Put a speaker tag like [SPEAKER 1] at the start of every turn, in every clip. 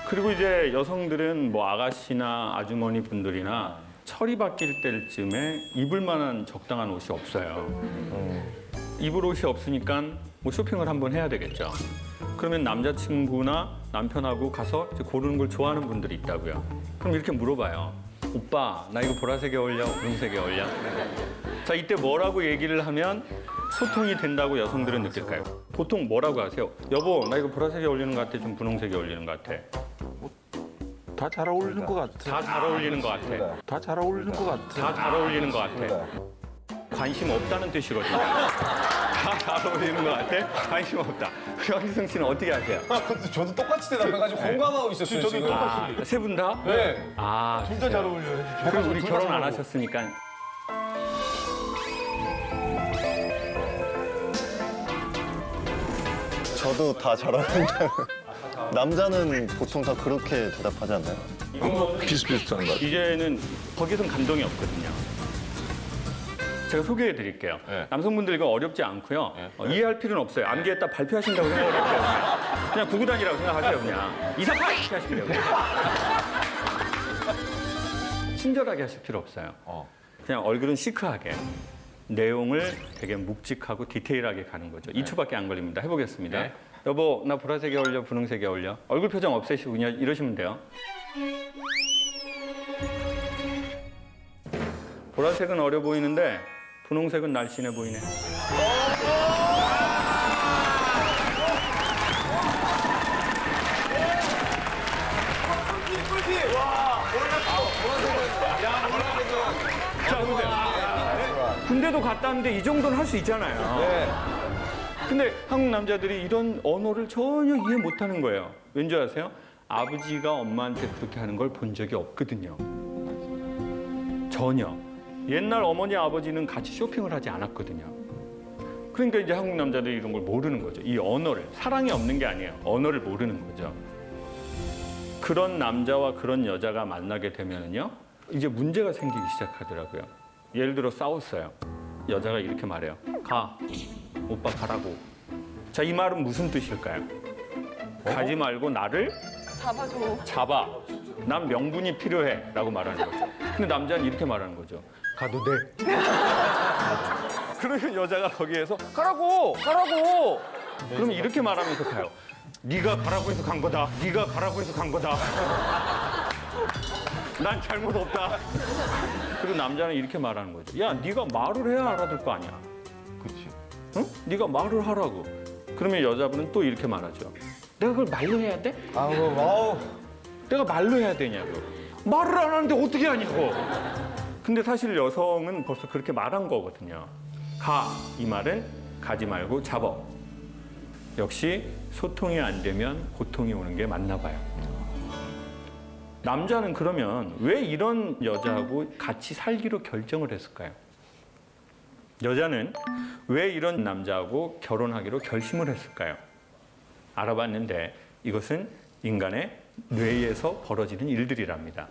[SPEAKER 1] 그리고 이제 여성들은 뭐 아가씨나 아주머니 분들이나 철이 바뀔 때쯤에 입을 만한 적당한 옷이 없어요. 입을 옷이 없으니까 뭐 쇼핑을 한번 해야 되겠죠. 그러면 남자친구나 남편하고 가서 이제 고르는 걸 좋아하는 분들이 있다고요. 그럼 이렇게 물어봐요. 오빠, 나 이거 보라색이 어울려? 분홍색이 어울려? 자, 이때 뭐라고 얘기를 하면 소통이 된다고 여성들은 느낄까요? 보통 뭐라고 하세요? 여보, 나 이거 보라색이 어울리는 것 같아? 좀 분홍색이 어울리는 것 같아?
[SPEAKER 2] 다 잘 어울리는 것 같아.
[SPEAKER 1] 다 잘 어울리는 것 같아.
[SPEAKER 2] 다 잘 어울리는 것 같아.
[SPEAKER 1] 다 잘 어울리는 것 같아. 관심 없다는 뜻이거든요. 다 잘 어울리는 것 같아? 관심 없다. 황희승 씨는 어떻게 하세요?
[SPEAKER 3] 저도 똑같이 대답해가지고 공감하고 있었어요.
[SPEAKER 2] 저도
[SPEAKER 3] 지금.
[SPEAKER 2] 똑같이.
[SPEAKER 1] 세 분 다?
[SPEAKER 3] 네.
[SPEAKER 1] 아,
[SPEAKER 2] 둘 다 잘 어울려요.
[SPEAKER 1] 그럼 우리 결혼 안 하셨으니까.
[SPEAKER 4] 저도 다 잘하는데 남자는 보통 다 그렇게 대답하지 않나요?
[SPEAKER 2] 비슷비슷한 것 같아.
[SPEAKER 1] 이제는 거기선 감동이 없거든요. 제가 소개해 드릴게요.
[SPEAKER 2] 네.
[SPEAKER 1] 남성분들 이거 어렵지 않고요. 이해할 필요는 없어요. 암기했다 발표하신다고 생각을 해요. 그냥 구구단이라고 생각하세요. 그냥 이상하게 하시면 돼요. 친절하게 하실 필요 없어요. 그냥 얼굴은 시크하게. 내용을 되게 묵직하고 디테일하게 가는 거죠. 2초밖에 안 걸립니다. 해보겠습니다.
[SPEAKER 2] 네.
[SPEAKER 1] 여보, 나 보라색이 어울려, 분홍색이 어울려. 얼굴 표정 없애시고 그냥 이러시면 돼요. 보라색은 어려 보이는데 분홍색은 날씬해 보이네. 자, 보세요. 군대도 갔다 왔는데 이 정도는 할 수 있잖아요.
[SPEAKER 3] 네.
[SPEAKER 1] 근데 한국 남자들이 이런 언어를 전혀 이해 못하는 거예요. 왠지 아세요? 아버지가 엄마한테 그렇게 하는 걸 본 적이 없거든요. 전혀. 옛날 어머니 아버지는 같이 쇼핑을 하지 않았거든요. 그러니까 이제 한국 남자들이 이런 걸 모르는 거죠. 이 언어를. 사랑이 없는 게 아니에요. 언어를 모르는 거죠. 그런 남자와 그런 여자가 만나게 되면은요, 이제 문제가 생기기 시작하더라고요. 예를 들어 싸웠어요. 여자가 이렇게 말해요. 가. 오빠 가라고. 자, 이 말은 무슨 뜻일까요? 가지 말고 나를
[SPEAKER 5] 잡아줘.
[SPEAKER 1] 잡아. 난 명분이 필요해. 라고 말하는 거죠. 근데 남자는 이렇게 말하는 거죠. 가도 돼. 그러면 여자가 거기에서 가라고! 가라고! 그러면 이렇게 말하면서 가요. 네가 가라고 해서 간 거다. 네가 가라고 해서 간 거다. 난 잘못 없다. 그리고 남자는 이렇게 말하는 거죠. 야, 네가 말을 해야 알아들 거 아니야.
[SPEAKER 2] 그렇지.
[SPEAKER 1] 응? 네가 말을 하라고. 그러면 여자분은 또 이렇게 말하죠. 내가 그걸 말로 해야 돼?
[SPEAKER 3] 아우.
[SPEAKER 1] 내가 말로 해야 되냐고. 말을 안 하는데 어떻게 하냐고. 근데 사실 여성은 벌써 그렇게 말한 거거든요. 가. 이 말은 가지 말고 잡어. 역시 소통이 안 되면 고통이 오는 게 맞나 봐요. 남자는 그러면 왜 이런 여자하고 같이 살기로 결정을 했을까요? 여자는 왜 이런 남자하고 결혼하기로 결심을 했을까요? 알아봤는데 이것은 인간의 뇌에서 벌어지는 일들이랍니다.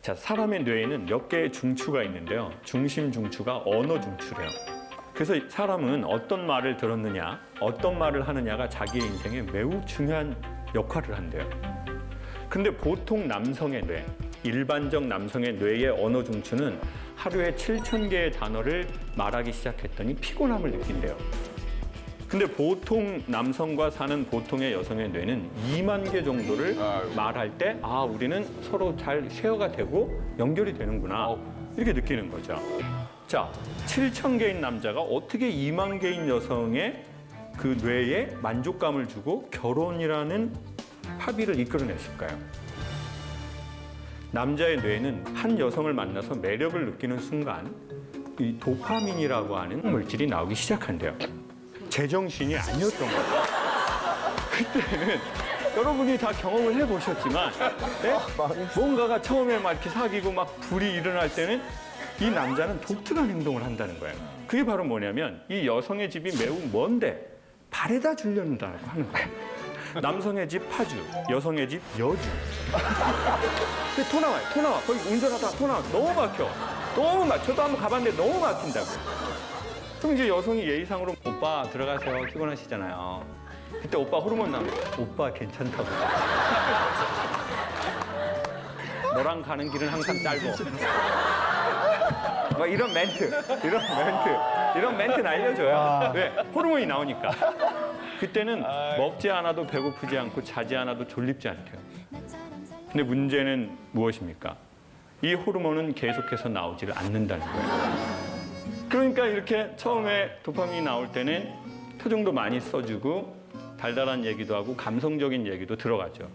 [SPEAKER 1] 자, 사람의 뇌에는 몇 개의 중추가 있는데요. 중심 중추가 언어 중추래요. 그래서 사람은 어떤 말을 들었느냐, 어떤 말을 하느냐가 자기의 인생에 매우 중요한 역할을 한대요. 근데 보통 남성의 뇌, 일반적 남성의 뇌의 언어 중추는 하루에 7,000개의 단어를 말하기 시작했더니 피곤함을 느낀대요. 근데 보통 남성과 사는 보통의 여성의 뇌는 2만 개 정도를 말할 때, 아, 우리는 서로 잘 쉐어가 되고 연결이 되는구나. 이렇게 느끼는 거죠. 자, 7,000개인 남자가 어떻게 2만 개인 여성의 그 뇌에 만족감을 주고 결혼이라는 합의를 이끌어냈을까요? 남자의 뇌는 한 여성을 만나서 매력을 느끼는 순간 이 도파민이라고 하는 물질이 나오기 시작한대요. 제정신이 아니었던 거예요. 그때는 여러분이 다 경험을 해보셨지만 네? 뭔가가 처음에 막 이렇게 사귀고 막 불이 일어날 때는 이 남자는 독특한 행동을 한다는 거예요. 그게 바로 뭐냐면 이 여성의 집이 매우 먼데 바래다 주려는다고 하는 거예요. 남성의 집 파주, 여성의 집 여주. 근데 토 나와요, 토 나와. 거기 운전하다가 토 나와. 너무 막혀. 너무 막혀. 저도 한번 가봤는데 너무 막힌다고. 그럼 이제 여성이 예의상으로 오빠 들어가세요. 피곤하시잖아요. 그때 오빠 호르몬 나오면 오빠 괜찮다고. 너랑 가는 길은 항상 짧어. 뭐 이런 멘트 날려줘요. 왜? 호르몬이 나오니까. 그때는 먹지 않아도 배고프지 않고 자지 않아도 졸립지 않대요. 근데 문제는 무엇입니까? 이 호르몬은 계속해서 나오지를 않는다는 거예요. 그러니까 이렇게 처음에 도파민이 나올 때는 표정도 많이 써주고 달달한 얘기도 하고 감성적인 얘기도 들어가죠.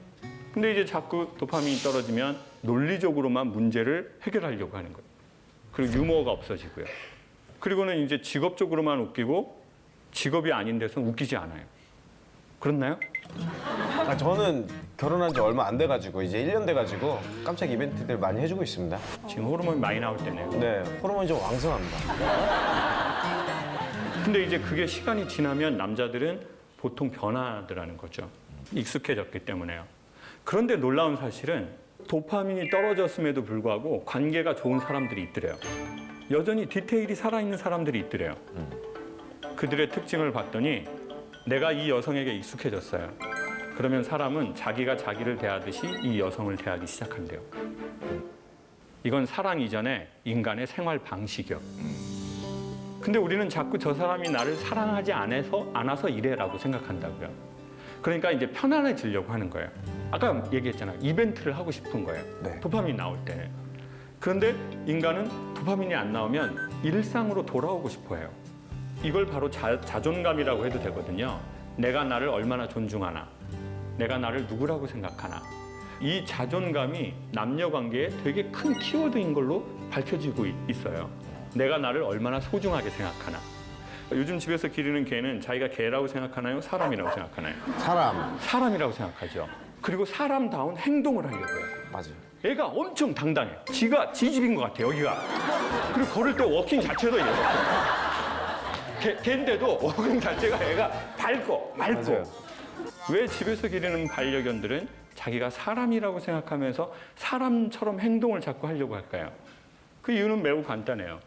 [SPEAKER 1] 근데 이제 자꾸 도파민이 떨어지면 논리적으로만 문제를 해결하려고 하는 거예요. 그리고 유머가 없어지고요. 그리고는 이제 직업적으로만 웃기고 직업이 아닌 데서는 웃기지 않아요. 그렇나요?
[SPEAKER 3] 저는 결혼한 지 얼마 안 돼가지고 이제 1년 돼가지고 깜짝 이벤트들 많이 해주고 있습니다.
[SPEAKER 1] 지금 호르몬이 많이 나올 때네요.
[SPEAKER 3] 네, 호르몬이 좀 왕성합니다.
[SPEAKER 1] 근데 이제 그게 시간이 지나면 남자들은 보통 변하더라는 거죠. 익숙해졌기 때문에요. 그런데 놀라운 사실은 도파민이 떨어졌음에도 불구하고 관계가 좋은 사람들이 있더래요. 여전히 디테일이 살아있는 사람들이 있더래요. 그들의 특징을 봤더니 내가 이 여성에게 익숙해졌어요. 그러면 사람은 자기가 자기를 대하듯이 이 여성을 대하기 시작한대요. 이건 사랑 이전에 인간의 생활 방식이요. 근데 우리는 자꾸 저 사람이 나를 사랑하지 않아서 이래라고 생각한다고요. 그러니까 이제 편안해지려고 하는 거예요. 아까 얘기했잖아요. 이벤트를 하고 싶은 거예요.
[SPEAKER 3] 네.
[SPEAKER 1] 도파민이 나올 때. 그런데 인간은 도파민이 안 나오면 일상으로 돌아오고 싶어해요. 이걸 바로 자존감이라고 해도 되거든요. 내가 나를 얼마나 존중하나, 내가 나를 누구라고 생각하나. 이 자존감이 남녀 관계에 되게 큰 키워드인 걸로 밝혀지고 있어요. 내가 나를 얼마나 소중하게 생각하나. 요즘 집에서 기르는 개는 자기가 개라고 생각하나요? 사람이라고 생각하나요?
[SPEAKER 3] 사람.
[SPEAKER 1] 사람이라고 생각하죠. 그리고 사람다운 행동을 하려고 해요.
[SPEAKER 3] 맞아요.
[SPEAKER 1] 애가 엄청 당당해. 지가 지 집인 것 같아, 여기가. 그리고 걸을 때 워킹 자체도 이래요. 개인데도 워킹 자체가 애가 밝고.
[SPEAKER 3] 맞아요.
[SPEAKER 1] 왜 집에서 기르는 반려견들은 자기가 사람이라고 생각하면서 사람처럼 행동을 자꾸 하려고 할까요? 그 이유는 매우 간단해요.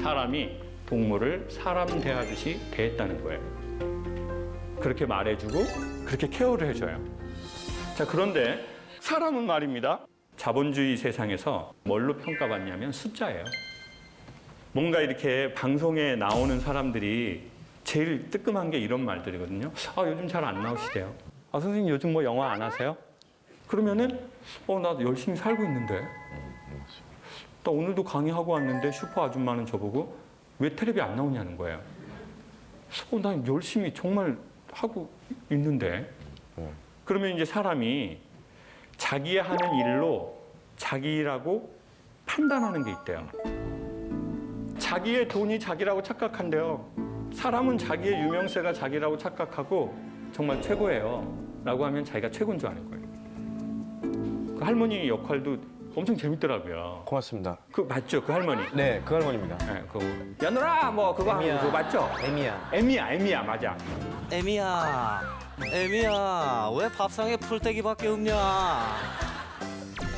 [SPEAKER 1] 사람이 동물을 사람 대하듯이 대했다는 거예요. 그렇게 말해주고 그렇게 케어를 해줘요. 자, 그런데 사람은 말입니다. 자본주의 세상에서 뭘로 평가받냐면 숫자예요. 뭔가 이렇게 방송에 나오는 사람들이 제일 뜨끔한 게 이런 말들이거든요. 아, 요즘 잘 안 나오시대요. 아, 선생님 요즘 뭐 영화 안 하세요? 그러면은 나 열심히 살고 있는데. 나 오늘도 강의하고 왔는데 슈퍼 아줌마는 저보고 왜 텔레비 안 나오냐는 거예요. 난 열심히 정말 하고 있는데. 그러면 이제 사람이 자기의 하는 일로 자기라고 판단하는 게 있대요. 자기의 돈이 자기라고 착각한대요. 사람은 자기의 유명세가 자기라고 착각하고 정말 최고예요 라고 하면 자기가 최고인 줄 아는 거예요. 그 할머니 역할도 엄청 재밌더라고요.
[SPEAKER 3] 고맙습니다.
[SPEAKER 1] 그 맞죠? 그 할머니.
[SPEAKER 3] 네, 그 할머니입니다.
[SPEAKER 1] 네, 그거. 야누라 뭐 그거 하는
[SPEAKER 3] 에미야.
[SPEAKER 1] 거 맞죠?
[SPEAKER 3] 에미야.
[SPEAKER 1] 에미야 맞아.
[SPEAKER 5] 에미야, 왜 밥상에 풀떼기밖에 없냐?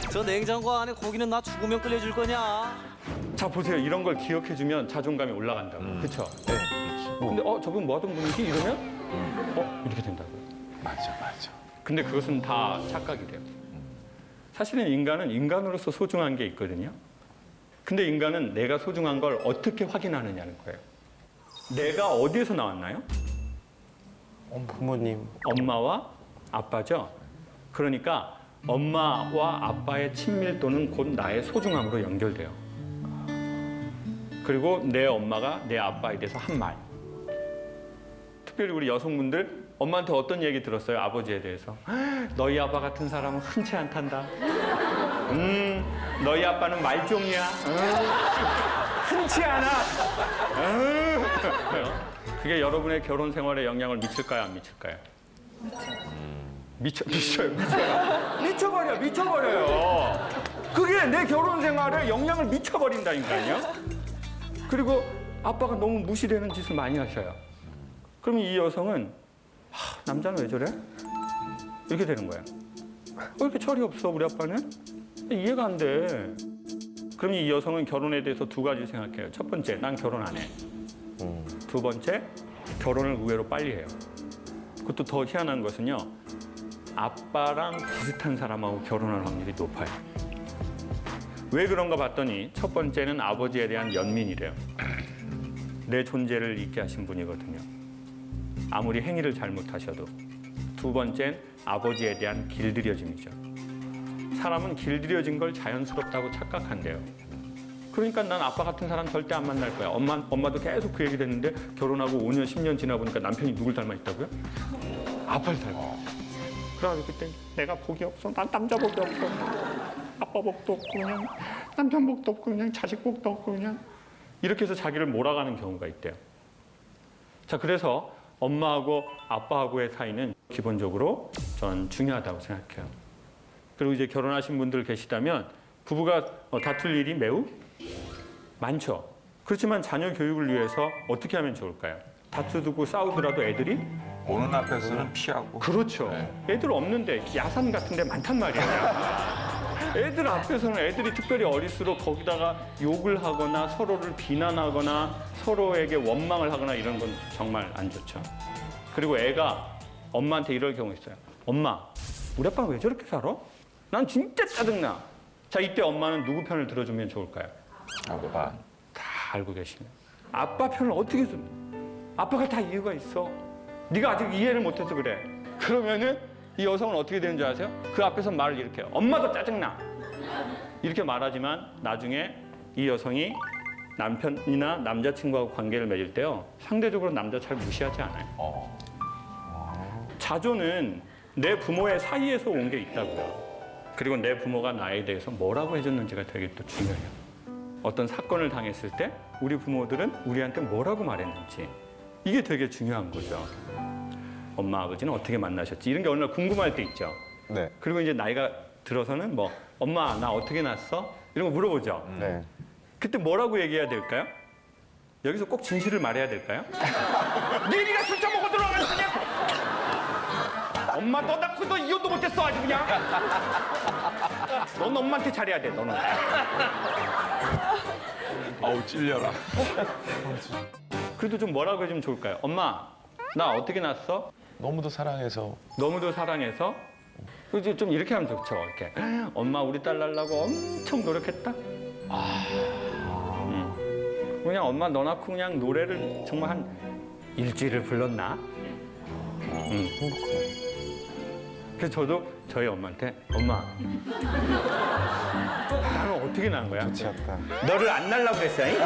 [SPEAKER 5] 저 냉장고 안에 고기는 나 죽으면 끓여줄 거냐?
[SPEAKER 1] 자 보세요. 이런 걸 기억해주면 자존감이 올라간다고. 그렇죠?
[SPEAKER 3] 네.
[SPEAKER 1] 근데 저분 뭐 하던 분이지? 이러면 이렇게 된다고요.
[SPEAKER 2] 맞아.
[SPEAKER 1] 근데 그것은 다 착각이래요. 사실은 인간은 인간으로서 소중한 게 있거든요. 근데 인간은 내가 소중한 걸 어떻게 확인하느냐는 거예요. 내가 어디에서 나왔나요?
[SPEAKER 3] 부모님.
[SPEAKER 1] 엄마와 아빠죠. 그러니까 엄마와 아빠의 친밀도는 곧 나의 소중함으로 연결돼요. 그리고 내 엄마가 내 아빠에 대해서 한 말. 특별히 우리 여성분들 엄마한테 어떤 얘기 들었어요? 아버지에 대해서. 너희 아빠 같은 사람은 흔치 않단다. 너희 아빠는 말종이야. 흔치 않아. 그게 여러분의 결혼 생활에 영향을 미칠까요? 안 미칠까요? 미쳐버려요. 그게 내 결혼 생활에 영향을 미쳐버린다니까요. 그리고 아빠가 너무 무시되는 짓을 많이 하셔요. 그럼 이 여성은 남자는 왜 저래? 이렇게 되는 거예요. 왜 이렇게 철이 없어 우리 아빠는? 이해가 안 돼. 그럼 이 여성은 결혼에 대해서 두 가지 생각해요. 첫 번째, 난 결혼 안 해. 두 번째, 결혼을 의외로 빨리 해요. 그것도 더 희한한 것은요. 아빠랑 비슷한 사람하고 결혼할 확률이 높아요. 왜 그런가 봤더니 첫 번째는 아버지에 대한 연민이래요. 내 존재를 잊게 하신 분이거든요. 아무리 행위를 잘못하셔도. 두 번째는 아버지에 대한 길들여짐이죠. 사람은 길들여진 걸 자연스럽다고 착각한대요. 그러니까 난 아빠 같은 사람 절대 안 만날 거야. 엄마도 계속 그 얘기 됐는데 결혼하고 5년, 10년 지나 보니까 남편이 누굴 닮아 있다고요? 아빠를 닮아. 그래가지고 그때 내가 복이 없어. 난 남자 복이 없어. 아빠 복도 없고 그냥 남편 복도 없고 그냥 자식 복도 없고 그냥 이렇게 해서 자기를 몰아가는 경우가 있대요. 자, 그래서 엄마하고 아빠하고의 사이는 기본적으로 전 중요하다고 생각해요. 그리고 이제 결혼하신 분들 계시다면 부부가 다툴 일이 매우 많죠. 그렇지만 자녀 교육을 위해서 어떻게 하면 좋을까요? 다투고 싸우더라도 애들이
[SPEAKER 2] 보는 앞에서는 피하고.
[SPEAKER 1] 그렇죠. 애들 없는데 야산 같은 데 많단 말이에요. 애들 앞에서는 애들이 특별히 어릴수록 거기다가 욕을 하거나 서로를 비난하거나 서로에게 원망을 하거나 이런 건 정말 안 좋죠. 그리고 애가 엄마한테 이럴 경우 있어요. 엄마, 우리 아빠 왜 저렇게 살아? 난 진짜 짜증나. 자, 이때 엄마는 누구 편을 들어주면 좋을까요?
[SPEAKER 2] 아빠.
[SPEAKER 1] 다 알고 계시네요. 아빠 편을 어떻게 줘? 아빠가 다 이유가 있어. 네가 아직 이해를 못해서 그래. 그러면은 이 여성은 어떻게 되는 줄 아세요? 그 앞에서 말을 이렇게 해요. 엄마도 짜증나. 이렇게 말하지만 나중에 이 여성이 남편이나 남자친구하고 관계를 맺을 때요. 상대적으로 남자 잘 무시하지 않아요. 자존은 내 부모의 사이에서 온 게 있다고요. 그리고 내 부모가 나에 대해서 뭐라고 해줬는지가 되게 또 중요해요. 어떤 사건을 당했을 때 우리 부모들은 우리한테 뭐라고 말했는지 이게 되게 중요한 거죠. 엄마, 아버지는 어떻게 만나셨지? 이런 게 어느 날 궁금할 때 있죠.
[SPEAKER 3] 네.
[SPEAKER 1] 그리고 이제 나이가 들어서는 뭐 엄마, 나 어떻게 났어? 이런 거 물어보죠.
[SPEAKER 3] 네.
[SPEAKER 1] 그때 뭐라고 얘기해야 될까요? 여기서 꼭 진실을 말해야 될까요? 니가 술 처먹고 들어가면 엄마 너 낳고 너 이혼도 못했어 아주 그냥. 넌 엄마한테 잘해야 돼 너는.
[SPEAKER 2] 아우 찔려라.
[SPEAKER 1] 그래도 좀 뭐라고 해주면 좋을까요? 엄마 나 어떻게 났어?
[SPEAKER 2] 너무도 사랑해서.
[SPEAKER 1] 너무도 사랑해서. 그래서 좀 이렇게 하면 좋죠. 이렇게 엄마 우리 딸 낳으려고 엄청 노력했다. 그냥 엄마 너 낳고 그냥 노래를 정말 한 일주일을 불렀나? 그래서 저도 저희 엄마한테 엄마 나는 어떻게 낳은 거야?
[SPEAKER 3] 좋지 않다.
[SPEAKER 1] 너를 안 낳으려고 그랬어. 잉?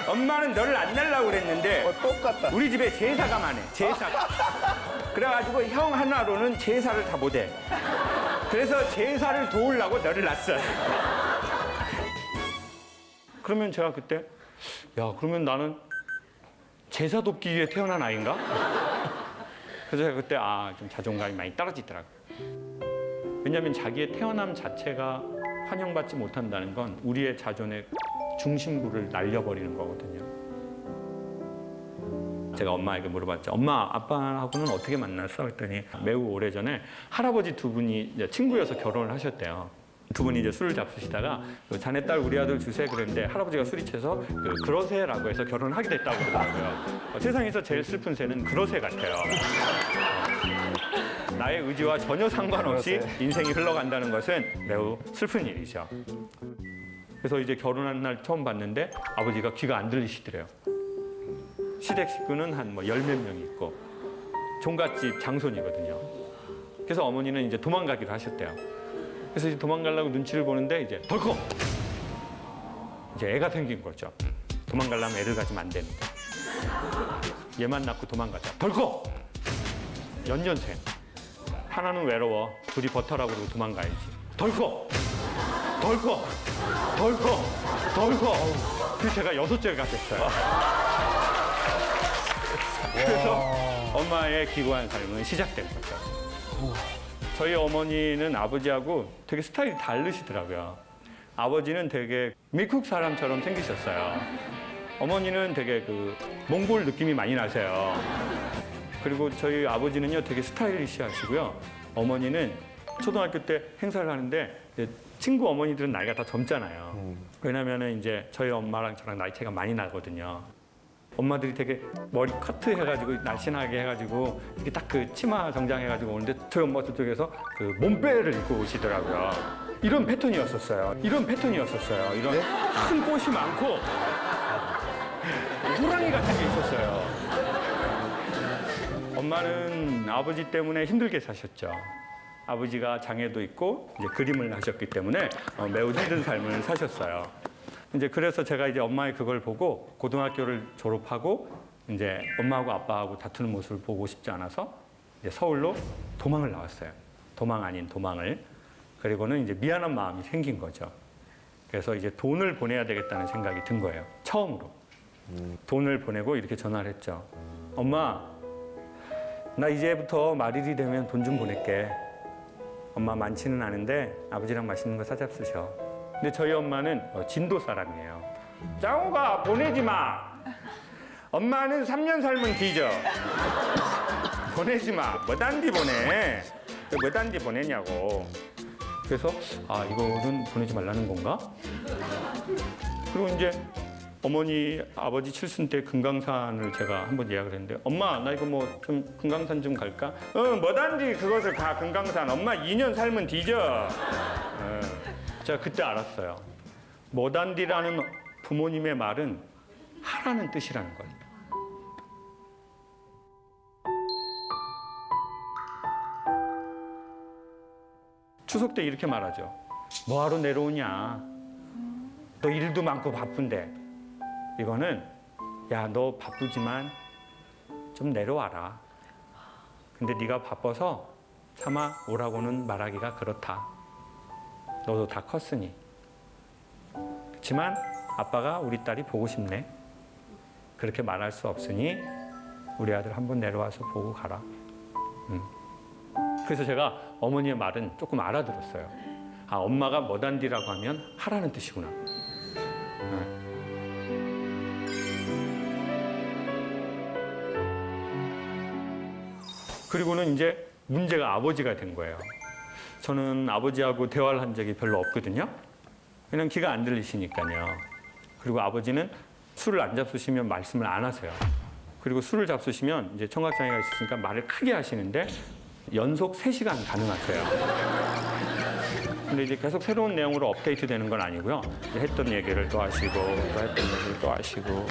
[SPEAKER 1] 엄마는 너를 안 낳으려고 그랬는데
[SPEAKER 3] 똑같다.
[SPEAKER 1] 우리 집에 제사가 많아. 제사가. 그래가지고 형 하나로는 제사를 다 못해. 그래서 제사를 도우려고 너를 낳았어. 그러면 제가 그때 야 그러면 나는 제사 돕기 위해 태어난 아이인가? 그래서 제가 그때 좀 자존감이 많이 떨어지더라고요. 왜냐하면 자기의 태어남 자체가 환영받지 못한다는 건 우리의 자존의 중심부를 날려버리는 거거든요. 제가 엄마에게 물어봤죠. 엄마, 아빠하고는 어떻게 만났어? 그랬더니 매우 오래전에 할아버지 두 분이 이제 친구여서 결혼을 하셨대요. 두 분이 이제 술을 잡수시다가 자네 딸 우리 아들 주세 그랬는데 할아버지가 술이 채서 그러세라고 해서 결혼을 하게 됐다고 그러더라고요. 세상에서 제일 슬픈 새는 그러세 같아요. 나의 의지와 전혀 상관없이 인생이 흘러간다는 것은 매우 슬픈 일이죠. 그래서 이제 결혼한 날 처음 봤는데 아버지가 귀가 안 들리시더래요. 시댁 식구는 한 뭐 10몇 명이 있고 종갓집 장손이거든요. 그래서 어머니는 이제 도망가기로 하셨대요. 그래서 이제 도망가려고 눈치를 보는데 이제 덜컥 이제 애가 생긴 거죠. 도망가려면 애를 가지면 안 됩니다. 얘만 낳고 도망가자. 덜컥 연년생. 하나는 외로워. 둘이 버텨라고 그러고 도망가야지. 덜컥 덜컥 덜컥 덜컥. 그래서 제가 6째가 됐어요. 그래서 엄마의 기구한 삶은 시작된 거죠. 저희 어머니는 아버지하고 되게 스타일이 다르시더라고요. 아버지는 되게 미국 사람처럼 생기셨어요. 어머니는 되게 그 몽골 느낌이 많이 나세요. 그리고 저희 아버지는요 되게 스타일리시하시고요. 어머니는 초등학교 때 행사를 하는데 이제 친구 어머니들은 나이가 다 젊잖아요. 왜냐면은 이제 저희 엄마랑 저랑 나이 차이가 많이 나거든요. 엄마들이 되게 머리 커트 해가지고 날씬하게 해가지고 이렇게 딱 그 치마 정장 해가지고 오는데 저희 엄마 저쪽에서 그 몸빼를 입고 오시더라고요. 이런 패턴이었었어요. 이런 큰 꽃이 많고 호랑이 같은 게 있었어요. 엄마는 아버지 때문에 힘들게 사셨죠. 아버지가 장애도 있고 이제 그림을 하셨기 때문에 매우 힘든 삶을 사셨어요. 이제 그래서 제가 이제 엄마의 그걸 보고 고등학교를 졸업하고 이제 엄마하고 아빠하고 다투는 모습을 보고 싶지 않아서 이제 서울로 도망을 나왔어요. 도망 아닌 도망을. 그리고는 이제 미안한 마음이 생긴 거죠. 그래서 이제 돈을 보내야 되겠다는 생각이 든 거예요. 처음으로. 돈을 보내고 이렇게 전화를 했죠. 엄마, 나 이제부터 말일이 되면 돈 좀 보낼게. 엄마 많지는 않은데 아버지랑 맛있는 거 사잡수셔. 근데 저희 엄마는 진도 사람이에요. 장호가 보내지 마. 엄마는 3년 살면 뒤져. 보내지 마. 뭐 단디 보내. 뭐 단디 보내냐고. 그래서 아 이거는 보내지 말라는 건가? 그리고 이제 어머니 아버지 칠순 때 금강산을 제가 한번 예약을 했는데 엄마 나 이거 뭐 좀 금강산 좀 갈까? 뭐단지 그것을 가 금강산. 엄마 2년 살면 뒤져. 제가 그때 알았어요. 뭐단디라는 부모님의 말은 하라는 뜻이라는 걸. 추석 때 이렇게 말하죠. 뭐하러 내려오냐? 너 일도 많고 바쁜데. 이거는 야, 너 바쁘지만 좀 내려와라. 근데 네가 바빠서 차마 오라고는 말하기가 그렇다. 너도 다 컸으니. 그렇지만 아빠가 우리 딸이 보고 싶네. 그렇게 말할 수 없으니 우리 아들 한번 내려와서 보고 가라. 그래서 제가 어머니의 말은 조금 알아들었어요. 아, 엄마가 뭐단디라고 하면 하라는 뜻이구나. 그리고는 이제 문제가 아버지가 된 거예요. 저는 아버지하고 대화를 한 적이 별로 없거든요. 그냥 귀가 안 들리시니까요. 그리고 아버지는 술을 안 잡수시면 말씀을 안 하세요. 그리고 술을 잡수시면 이제 청각장애가 있으시니까 말을 크게 하시는데 연속 3시간 가능하세요. 근데 이제 계속 새로운 내용으로 업데이트 되는 건 아니고요. 이제 했던 얘기를 또 하시고 또 했던 얘기를 또 하시고.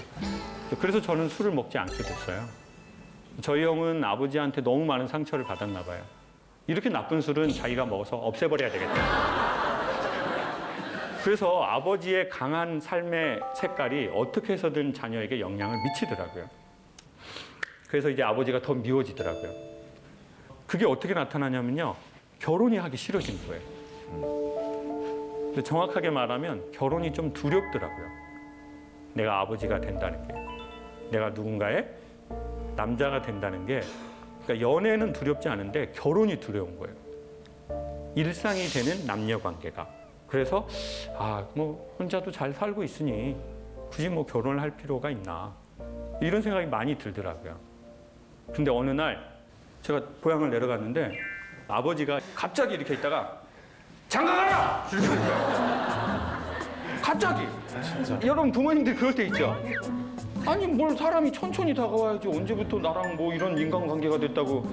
[SPEAKER 1] 그래서 저는 술을 먹지 않게 됐어요. 저희 형은 아버지한테 너무 많은 상처를 받았나 봐요. 이렇게 나쁜 술은 자기가 먹어서 없애버려야 되겠다. 그래서 아버지의 강한 삶의 색깔이 어떻게 해서든 자녀에게 영향을 미치더라고요. 그래서 이제 아버지가 더 미워지더라고요. 그게 어떻게 나타나냐면요. 결혼이 하기 싫어진 거예요. 근데 정확하게 말하면 결혼이 좀 두렵더라고요. 내가 아버지가 된다는 게. 내가 누군가의 남자가 된다는 게. 그러니까 연애는 두렵지 않은데 결혼이 두려운 거예요. 일상이 되는 남녀 관계가. 그래서 아, 뭐 혼자도 잘 살고 있으니 굳이 뭐 결혼을 할 필요가 있나. 이런 생각이 많이 들더라고요. 근데 어느 날 제가 고향을 내려갔는데 아버지가 갑자기 이렇게 있다가 장가 가라! 이렇게 거예요. 갑자기. 여러분 부모님들 그럴 때 있죠? 아니 뭘 사람이 천천히 다가와야지 언제부터 나랑 뭐 이런 인간관계가 됐다고.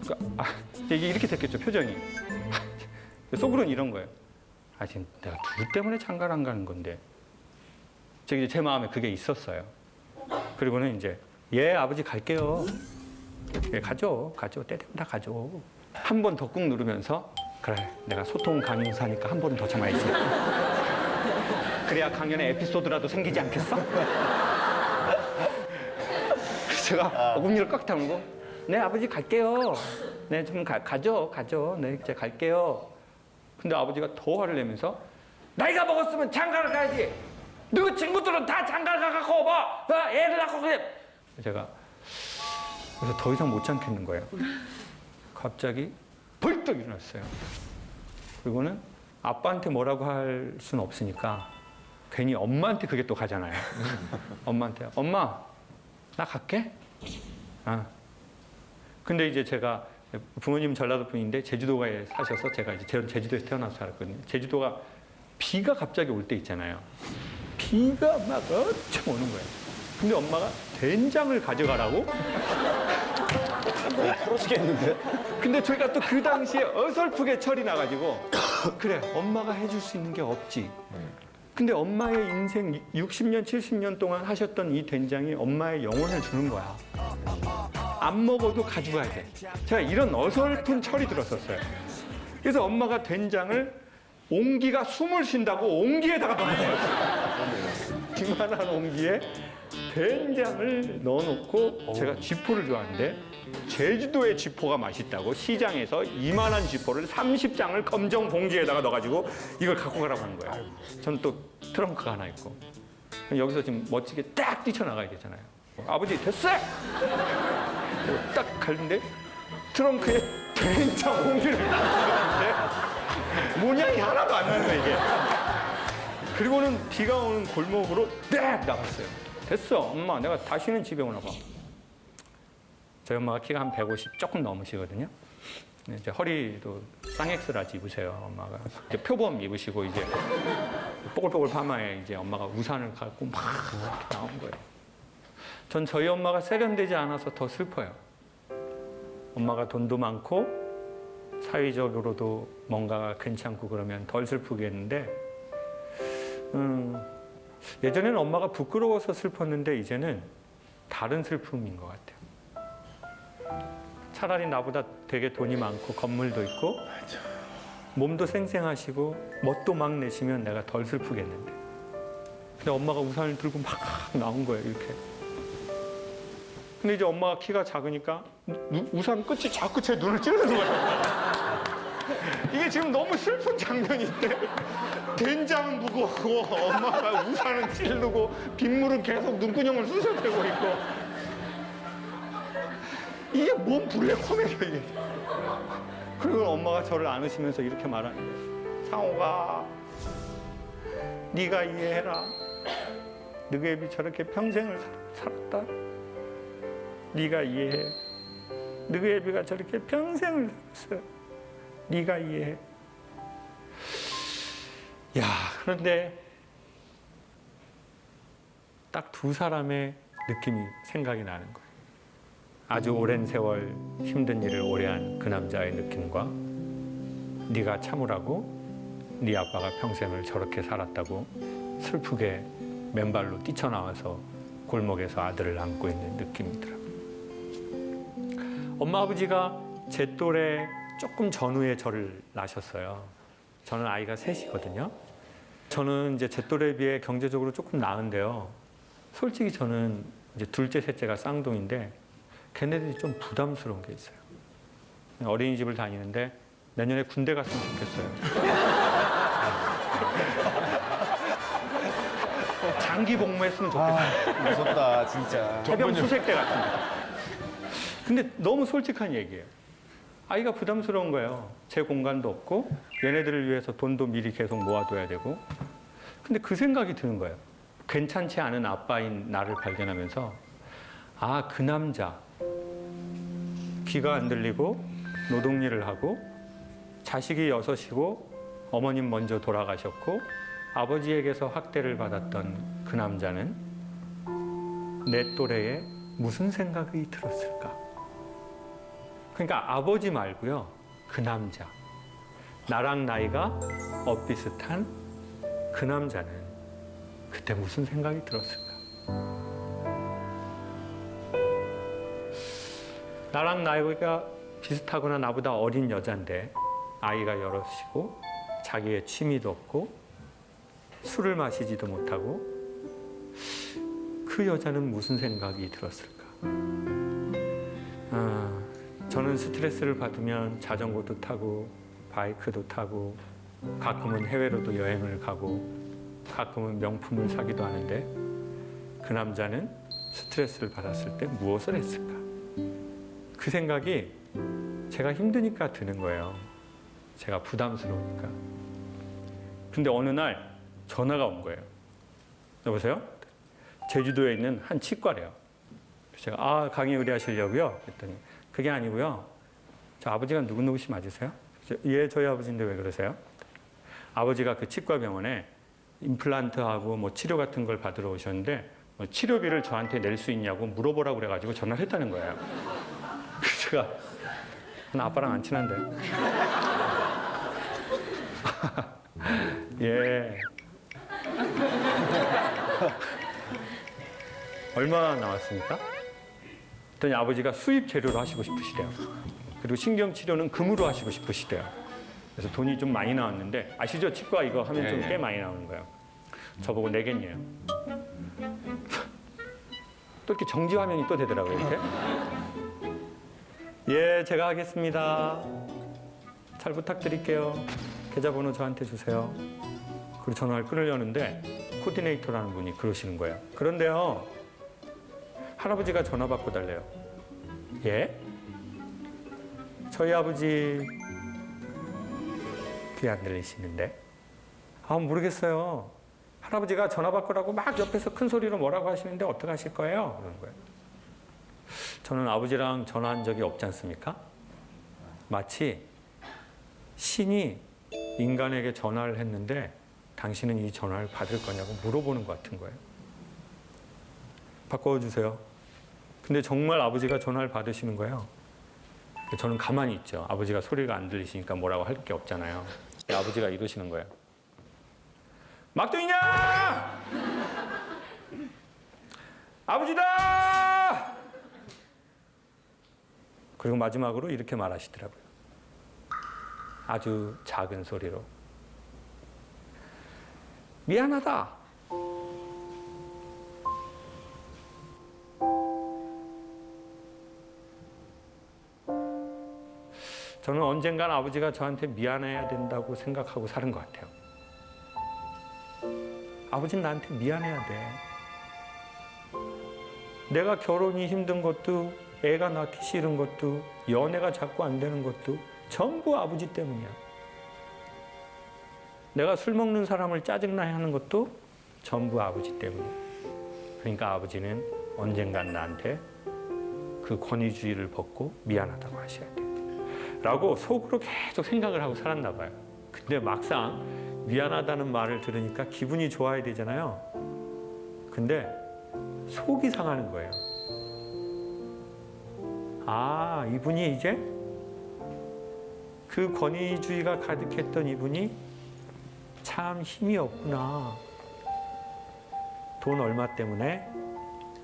[SPEAKER 1] 그러니까, 이게 이렇게 됐겠죠 표정이. 속으로는 이런 거예요. 아 지금 내가 누구 때문에 장가를 안 가는 건데. 제 마음에 그게 있었어요. 그리고는 이제 예 아버지 갈게요. 예, 가죠. 때 되면 다 가죠. 한 번 더 꾹 누르면서 그래 내가 소통 강사니까 한 번은 더 참아야지. 그래야 강연에 에피소드라도 생기지 않겠어? 제가 어금니를 꽉 다물고 네 아버지 갈게요. 네 좀 가죠. 네 이제 갈게요. 근데 아버지가 더 화를 내면서 나이가 먹었으면 장가를 가야지. 너 친구들은 다 장가를 가갖고 봐. 애를 낳고 그래. 제가 그래서 더 이상 못 참겠는 거예요. 갑자기 벌떡 일어났어요. 그리고는 아빠한테 뭐라고 할 수는 없으니까 괜히 엄마한테 그게 또 가잖아요. 엄마한테 엄마 나 갈게. 아. 근데 이제 제가 부모님 전라도 분인데 제주도에 사셔서 제가 이제 제주도에서 태어나서 살았거든요. 제주도가 비가 갑자기 올 때 있잖아요. 비가 막 엄청 오는 거예요. 근데 엄마가 된장을 가져가라고?
[SPEAKER 3] 부러지겠는데?
[SPEAKER 1] 근데 저희가 또 그 당시에 어설프게 철이 나가지고 그래, 엄마가 해줄 수 있는 게 없지. 근데 엄마의 인생 60년, 70년 동안 하셨던 이 된장이 엄마의 영혼을 주는 거야. 안 먹어도 가져가야 돼. 제가 이런 어설픈 철이 들었었어요. 그래서 엄마가 된장을 옹기가 숨을 쉰다고 옹기에다가 넣어놨어요. 이만한 옹기에 된장을 넣어놓고 제가 쥐포를 좋아하는데 제주도의 쥐포가 맛있다고 시장에서 이만한 쥐포를 30장을 검정 봉지에다가 넣어가지고 이걸 갖고 가라고 하는 거예요. 저는 또 트렁크가 하나 있고 여기서 지금 멋지게 딱 뛰쳐나가야 되잖아요. 아버지 됐어! 딱 가는데 트렁크에 된장 봉지를 넣었는데 모양이 하나도 안 나는 거예요 이게. 그리고는 비가 오는 골목으로 딱 나갔어요. 됐어 엄마 내가 다시는 집에 오나 봐. 저희 엄마가 키가 한 150 조금 넘으시거든요. 이제 허리도 쌍엑스라지 입으세요 엄마가. 이제 표범 입으시고 이제 뽀글뽀글 파마에 이제 엄마가 우산을 갖고 막 이렇게 나온 거예요. 전 저희 엄마가 세련되지 않아서 더 슬퍼요. 엄마가 돈도 많고 사회적으로도 뭔가가 괜찮고 그러면 덜 슬프겠는데 예전에는 엄마가 부끄러워서 슬펐는데 이제는 다른 슬픔인 것 같아요. 차라리 나보다 되게 돈이 많고 건물도 있고 몸도 쌩쌩하시고 멋도 막 내시면 내가 덜 슬프겠는데 근데 엄마가 우산을 들고 막 나온 거예요 이렇게. 근데 이제 엄마가 키가 작으니까 우산 끝이 자꾸 제 눈을 찌르는 거예요. 이게 지금 너무 슬픈 장면인데 된장은 무거워 엄마가 우산은 찌르고 빗물은 계속 눈구녕을 쑤셔대고 있고 이게 뭔 블랙 코미디야 이게. 그리고 엄마가 저를 안으시면서 이렇게 말하는 거예요. 상호가 네가 이해해라. 너희 애비 저렇게 평생을 살았다. 네가 이해해. 너희 애비가 저렇게 평생을 살았어. 네가 이해해. 야, 그런데 딱 두 사람의 느낌이 생각이 나는 거예요. 아주 오랜 세월 힘든 일을 오래 한 그 남자의 느낌과 네가 참으라고 네 아빠가 평생을 저렇게 살았다고 슬프게 맨발로 뛰쳐나와서 골목에서 아들을 안고 있는 느낌이더라고요. 엄마 아버지가 제 또래 조금 전후에 저를 낳으셨어요. 저는 아이가 셋이거든요. 저는 이제 제 또래에 비해 경제적으로 조금 나은데요. 솔직히 저는 이제 둘째, 셋째가 쌍둥이인데 걔네들이 좀 부담스러운 게 있어요. 어린이집을 다니는데 내년에 군대 갔으면 좋겠어요. 장기 복무했으면 좋겠어요.
[SPEAKER 3] 무섭다 진짜.
[SPEAKER 1] 해병 수색대 같은데. 근데 너무 솔직한 얘기예요. 아이가 부담스러운 거예요. 제 공간도 없고 얘네들을 위해서 돈도 미리 계속 모아둬야 되고. 근데 그 생각이 드는 거예요. 괜찮지 않은 아빠인 나를 발견하면서 아, 그 남자 귀가 안 들리고 노동일을 하고 자식이 6이고 어머님 먼저 돌아가셨고 아버지에게서 학대를 받았던 그 남자는 내 또래에 무슨 생각이 들었을까? 그러니까 아버지 말고요. 그 남자. 나랑 나이가 엇비슷한 그 남자는 그때 무슨 생각이 들었을까? 나랑 나이가 비슷하거나 나보다 어린 여잔데 아이가 여럿이고 자기의 취미도 없고 술을 마시지도 못하고 그 여자는 무슨 생각이 들었을까? 저는 스트레스를 받으면 자전거도 타고 바이크도 타고 가끔은 해외로도 여행을 가고 가끔은 명품을 사기도 하는데 그 남자는 스트레스를 받았을 때 무엇을 했을까? 그 생각이 제가 힘드니까 드는 거예요. 제가 부담스러우니까. 근데 어느 날 전화가 온 거예요. 여보세요? 제주도에 있는 한 치과래요. 제가 아, 강의 의뢰하시려고요? 그랬더니 그게 아니고요. 저 아버지가 누구누구씨 맞으세요? 예, 저희 아버지인데 왜 그러세요? 아버지가 그 치과 병원에 임플란트하고 뭐 치료 같은 걸 받으러 오셨는데 뭐 치료비를 저한테 낼 수 있냐고 물어보라고 그래가지고 전화를 했다는 거예요. 그래서 제가 나 아빠랑 안 친한데. 예. 얼마 나왔습니까? 그랬더니 아버지가 수입 재료로 하시고 싶으시대요. 그리고 신경치료는 금으로 하시고 싶으시대요. 그래서 돈이 좀 많이 나왔는데 아시죠? 치과 이거 하면 좀 꽤 많이 나오는 거예요. 저보고 내겠네요. 또 이렇게 정지 화면이 또 되더라고요. 이렇게. 예, 제가 하겠습니다. 잘 부탁드릴게요. 계좌번호 저한테 주세요. 그리고 전화를 끊으려는데 코디네이터라는 분이 그러시는 거예요. 그런데요, 할아버지가 전화 받고 달래요. 예? 저희 아버지 귀 안 들리시는데? 아, 모르겠어요. 할아버지가 전화 받으라고 막 옆에서 큰 소리로 뭐라고 하시는데 어떡하실 거예요? 그러는 거예요. 저는 아버지랑 전화한 적이 없지 않습니까? 마치 신이 인간에게 전화를 했는데 당신은 이 전화를 받을 거냐고 물어보는 것 같은 거예요. 바꿔주세요. 근데 정말 아버지가 전화를 받으시는 거예요. 저는 가만히 있죠. 아버지가 소리가 안 들리시니까 뭐라고 할 게 없잖아요. 아버지가 이러시는 거예요. 막둥이냐! 아버지다! 그리고 마지막으로 이렇게 말하시더라고요. 아주 작은 소리로. 미안하다. 저는 언젠간 아버지가 저한테 미안해야 된다고 생각하고 사는 것 같아요. 아버지는 나한테 미안해야 돼. 내가 결혼이 힘든 것도, 애가 낳기 싫은 것도, 연애가 자꾸 안 되는 것도 전부 아버지 때문이야. 내가 술 먹는 사람을 짜증나게 하는 것도 전부 아버지 때문이야. 그러니까 아버지는 언젠간 나한테 그 권위주의를 벗고 미안하다고 하셔야 돼. 라고 속으로 계속 생각을 하고 살았나 봐요. 근데 막상 미안하다는 말을 들으니까 기분이 좋아야 되잖아요. 근데 속이 상하는 거예요. 아, 이분이 이제 그 권위주의가 가득했던 이분이 참 힘이 없구나. 돈 얼마 때문에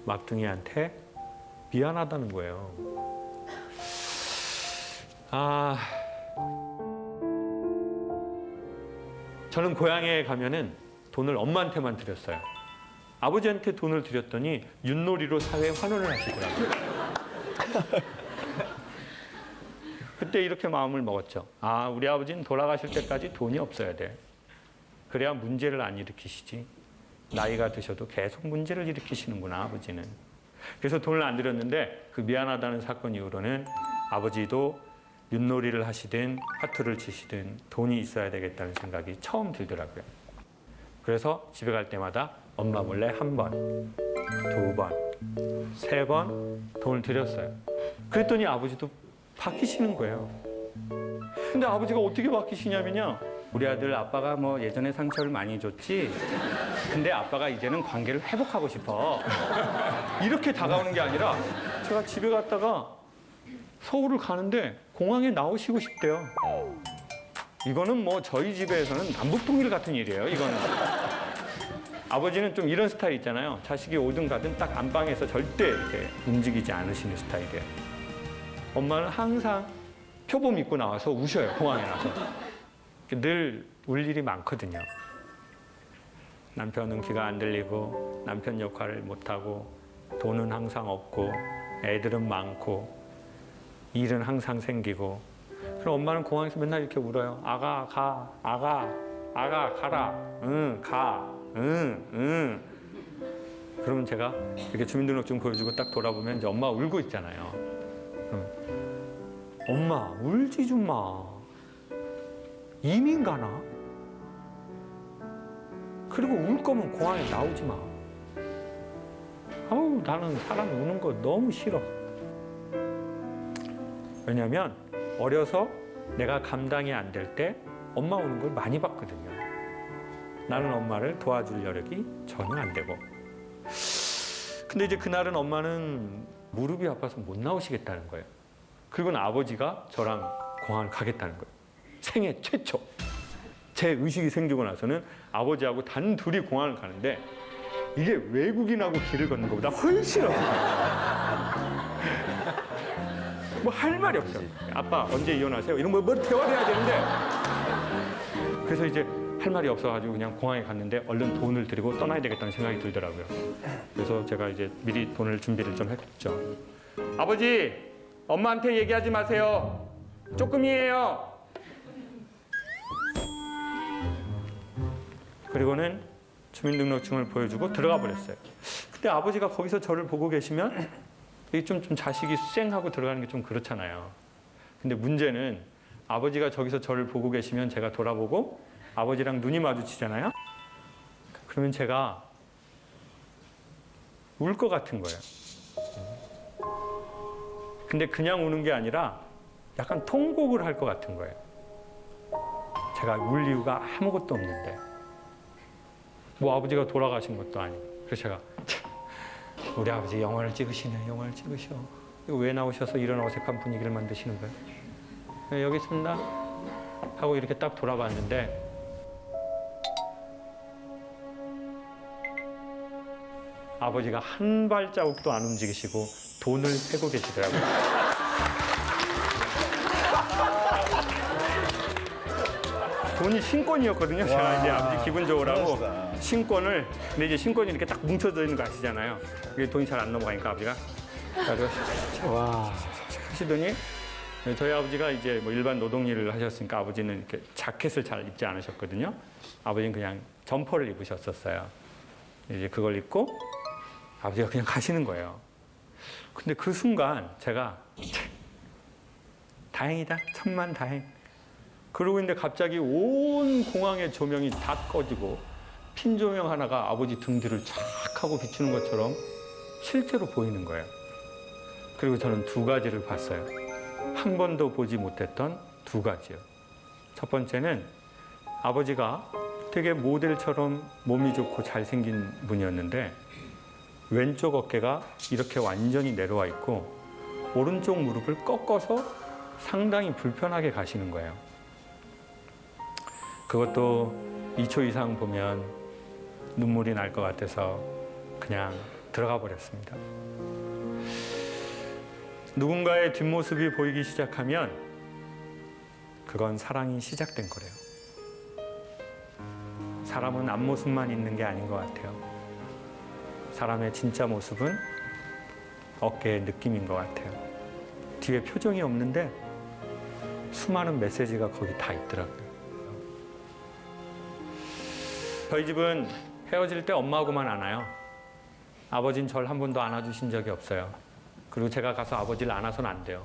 [SPEAKER 1] 막둥이한테 미안하다는 거예요. 아, 저는 고향에 가면은 돈을 엄마한테만 드렸어요. 아버지한테 돈을 드렸더니 윷놀이로 사회에 환원을 하시더라고요. 그때 이렇게 마음을 먹었죠. 아, 우리 아버지는 돌아가실 때까지 돈이 없어야 돼. 그래야 문제를 안 일으키시지. 나이가 드셔도 계속 문제를 일으키시는구나, 아버지는. 그래서 돈을 안 드렸는데 그 미안하다는 사건 이후로는 아버지도 윷놀이를 하시든 화투를 치시든 돈이 있어야 되겠다는 생각이 처음 들더라고요. 그래서 집에 갈 때마다 엄마 몰래 한 번, 두 번, 세 번 돈을 드렸어요. 그랬더니 아버지도 바뀌시는 거예요. 근데 아버지가 어떻게 바뀌시냐면요. 우리 아들 아빠가 뭐 예전에 상처를 많이 줬지. 근데 아빠가 이제는 관계를 회복하고 싶어. 이렇게 다가오는 게 아니라 제가 집에 갔다가 서울을 가는데 공항에 나오시고 싶대요. 이거는 뭐 저희 집에서는 남북통일 같은 일이에요. 이거는. 아버지는 좀 이런 스타일 있잖아요. 자식이 오든 가든 딱 안방에서 절대 이렇게 움직이지 않으시는 스타일이에요. 엄마는 항상 표범 입고 나와서 우셔요. 공항에 나서. 늘 울 일이 많거든요. 남편은 귀가 안 들리고 남편 역할을 못하고 돈은 항상 없고 애들은 많고 일은 항상 생기고. 그럼 엄마는 공항에서 맨날 이렇게 울어요. 아가 가, 아가 가라, 응 가, 응. 그러면 제가 이렇게 주민등록증 보여주고 딱 돌아보면 이제 엄마 울고 있잖아요. 엄마 울지 좀 마. 이민 가나? 그리고 울 거면 공항에 나오지 마. 아우, 나는 사람 우는 거 너무 싫어. 왜냐면 어려서 내가 감당이 안 될 때 엄마 우는 걸 많이 봤거든요. 나는 엄마를 도와줄 여력이 전혀 안 되고. 근데 이제 그날은 엄마는 무릎이 아파서 못 나오시겠다는 거예요. 그리고는 아버지가 저랑 공항을 가겠다는 거예요. 생애 최초. 제 의식이 생기고 나서는 아버지하고 단 둘이 공항을 가는데 이게 외국인하고 길을 걷는 것보다 훨씬 없어요. 뭐 할 말이 없어요. 아빠 언제 이혼하세요? 이런 뭐 대화를 해야 되는데 그래서 이제 할 말이 없어가지고 그냥 공항에 갔는데 얼른 돈을 드리고 떠나야 되겠다는 생각이 들더라고요. 그래서 제가 이제 미리 돈을 준비를 좀 했죠. 아버지, 엄마한테 얘기하지 마세요. 조금이에요. 그리고는 주민등록증을 보여주고 들어가 버렸어요. 근데 아버지가 거기서 저를 보고 계시면 이게 좀 자식이 쌩하고 들어가는 게 좀 그렇잖아요. 근데 문제는 아버지가 저기서 저를 보고 계시면 제가 돌아보고 아버지랑 눈이 마주치잖아요. 그러면 제가 울 것 같은 거예요. 근데 그냥 우는 게 아니라 약간 통곡을 할 것 같은 거예요. 제가 울 이유가 아무것도 없는데 뭐 아버지가 돌아가신 것도 아니고. 그래서 제가 우리 아버지 영화를 찍으시네. 영화를 찍으셔. 이거 왜 나오셔서 이런 어색한 분위기를 만드시는 거예요? 네, 여기 있습니다 하고 이렇게 딱 돌아봤는데 아버지가 한 발자국도 안 움직이시고 돈을 세고 계시더라고요. 돈이 신권이었거든요. 제가 이제 아버지 기분 좋으라고 신권을, 근데 이제 신권이 이렇게 딱 뭉쳐져 있는 거 아시잖아요. 이게 돈이 잘 안 넘어가니까 아버지가 하시더니 저희 아버지가 이제 뭐 일반 노동일을 하셨으니까 아버지는 이렇게 자켓을 잘 입지 않으셨거든요. 아버지는 그냥 점퍼를 입으셨었어요. 이제 그걸 입고 아버지가 그냥 가시는 거예요. 근데 그 순간 제가 다행이다, 천만 다행. 그러고 있는데 갑자기 온 공항의 조명이 다 꺼지고 핀 조명 하나가 아버지 등 뒤를 쫙 하고 비추는 것처럼 실제로 보이는 거예요. 그리고 저는 두 가지를 봤어요. 한 번도 보지 못했던 두 가지요. 첫 번째는 아버지가 되게 모델처럼 몸이 좋고 잘생긴 분이었는데 왼쪽 어깨가 이렇게 완전히 내려와 있고 오른쪽 무릎을 꺾어서 상당히 불편하게 가시는 거예요. 그것도 2초 이상 보면 눈물이 날 것 같아서 그냥 들어가 버렸습니다. 누군가의 뒷모습이 보이기 시작하면 그건 사랑이 시작된 거래요. 사람은 앞모습만 있는 게 아닌 것 같아요. 사람의 진짜 모습은 어깨의 느낌인 것 같아요. 뒤에 표정이 없는데 수많은 메시지가 거기 다 있더라고요. 저희 집은 헤어질 때 엄마하고만 안아요. 아버지는 절 한 번도 안아주신 적이 없어요. 그리고 제가 가서 아버지를 안아서는 안 돼요.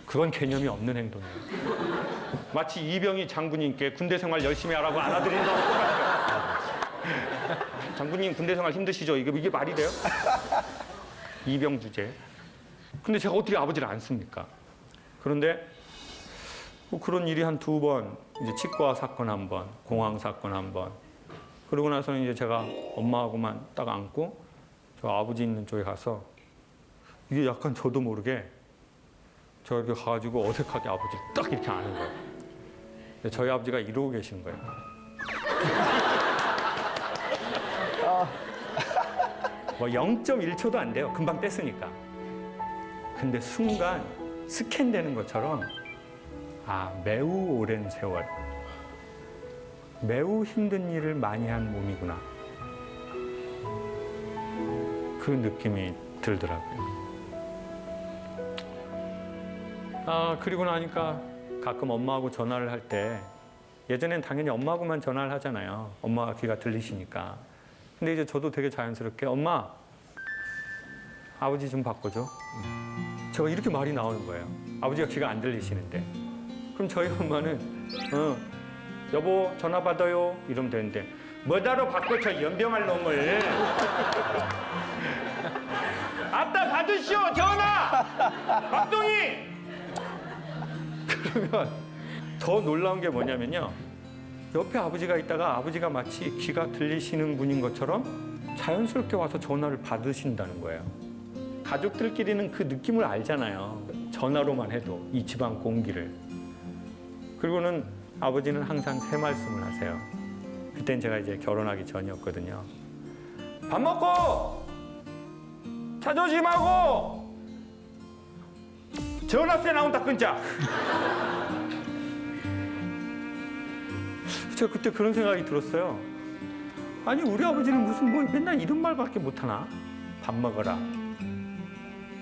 [SPEAKER 1] 그건 개념이 없는 행동이에요. 마치 이병희 장군님께 군대 생활 열심히 하라고 안아드리는 거랑 똑같아요. 장군님 군대 생활 힘드시죠? 이게 말이 돼요? 이병 주제. 근데 제가 어떻게 아버지를 안습니까? 그런데 뭐 그런 일이 한 두 번, 이제 치과 사건 한 번, 공항 사건 한 번. 그러고 나서는 이제 제가 엄마하고만 딱 안고 저 아버지 있는 쪽에 가서 이게 약간 저도 모르게 저 이렇게 가가지고 어색하게 아버지를 딱 이렇게 아는 거예요. 근데 저희 아버지가 이러고 계시는 거예요. 뭐 0.1초도 안 돼요. 금방 뗐으니까. 근데 순간 스캔되는 것처럼 아, 매우 오랜 세월, 매우 힘든 일을 많이 한 몸이구나. 그 느낌이 들더라고요. 그리고 나니까 가끔 엄마하고 전화를 할 때 예전엔 당연히 엄마하고만 전화를 하잖아요. 엄마가 귀가 들리시니까. 근데 이제 저도 되게 자연스럽게 엄마, 아버지 좀 바꿔줘. 제가 이렇게 말이 나오는 거예요. 아버지가 귀가 안 들리시는데. 그럼 저희 엄마는 여보 전화 받아요 이러면 되는데 뭐다로 바꿔 저 연병할 놈을. 아따 받으시오 전화 박동희. 그러면 더 놀라운 게 뭐냐면요, 옆에 아버지가 있다가 아버지가 마치 귀가 들리시는 분인 것처럼 자연스럽게 와서 전화를 받으신다는 거예요. 가족들끼리는 그 느낌을 알잖아요. 전화로만 해도 이 집안 공기를. 그리고는 아버지는 항상 새 말씀을 하세요. 그땐 제가 이제 결혼하기 전이었거든요. 밥 먹고 차 조심하고 전화세 나온다 끊자. 제가 그때 그런 생각이 들었어요. 아니 우리 아버지는 무슨 뭐 맨날 이런 말밖에 못하나? 밥 먹어라,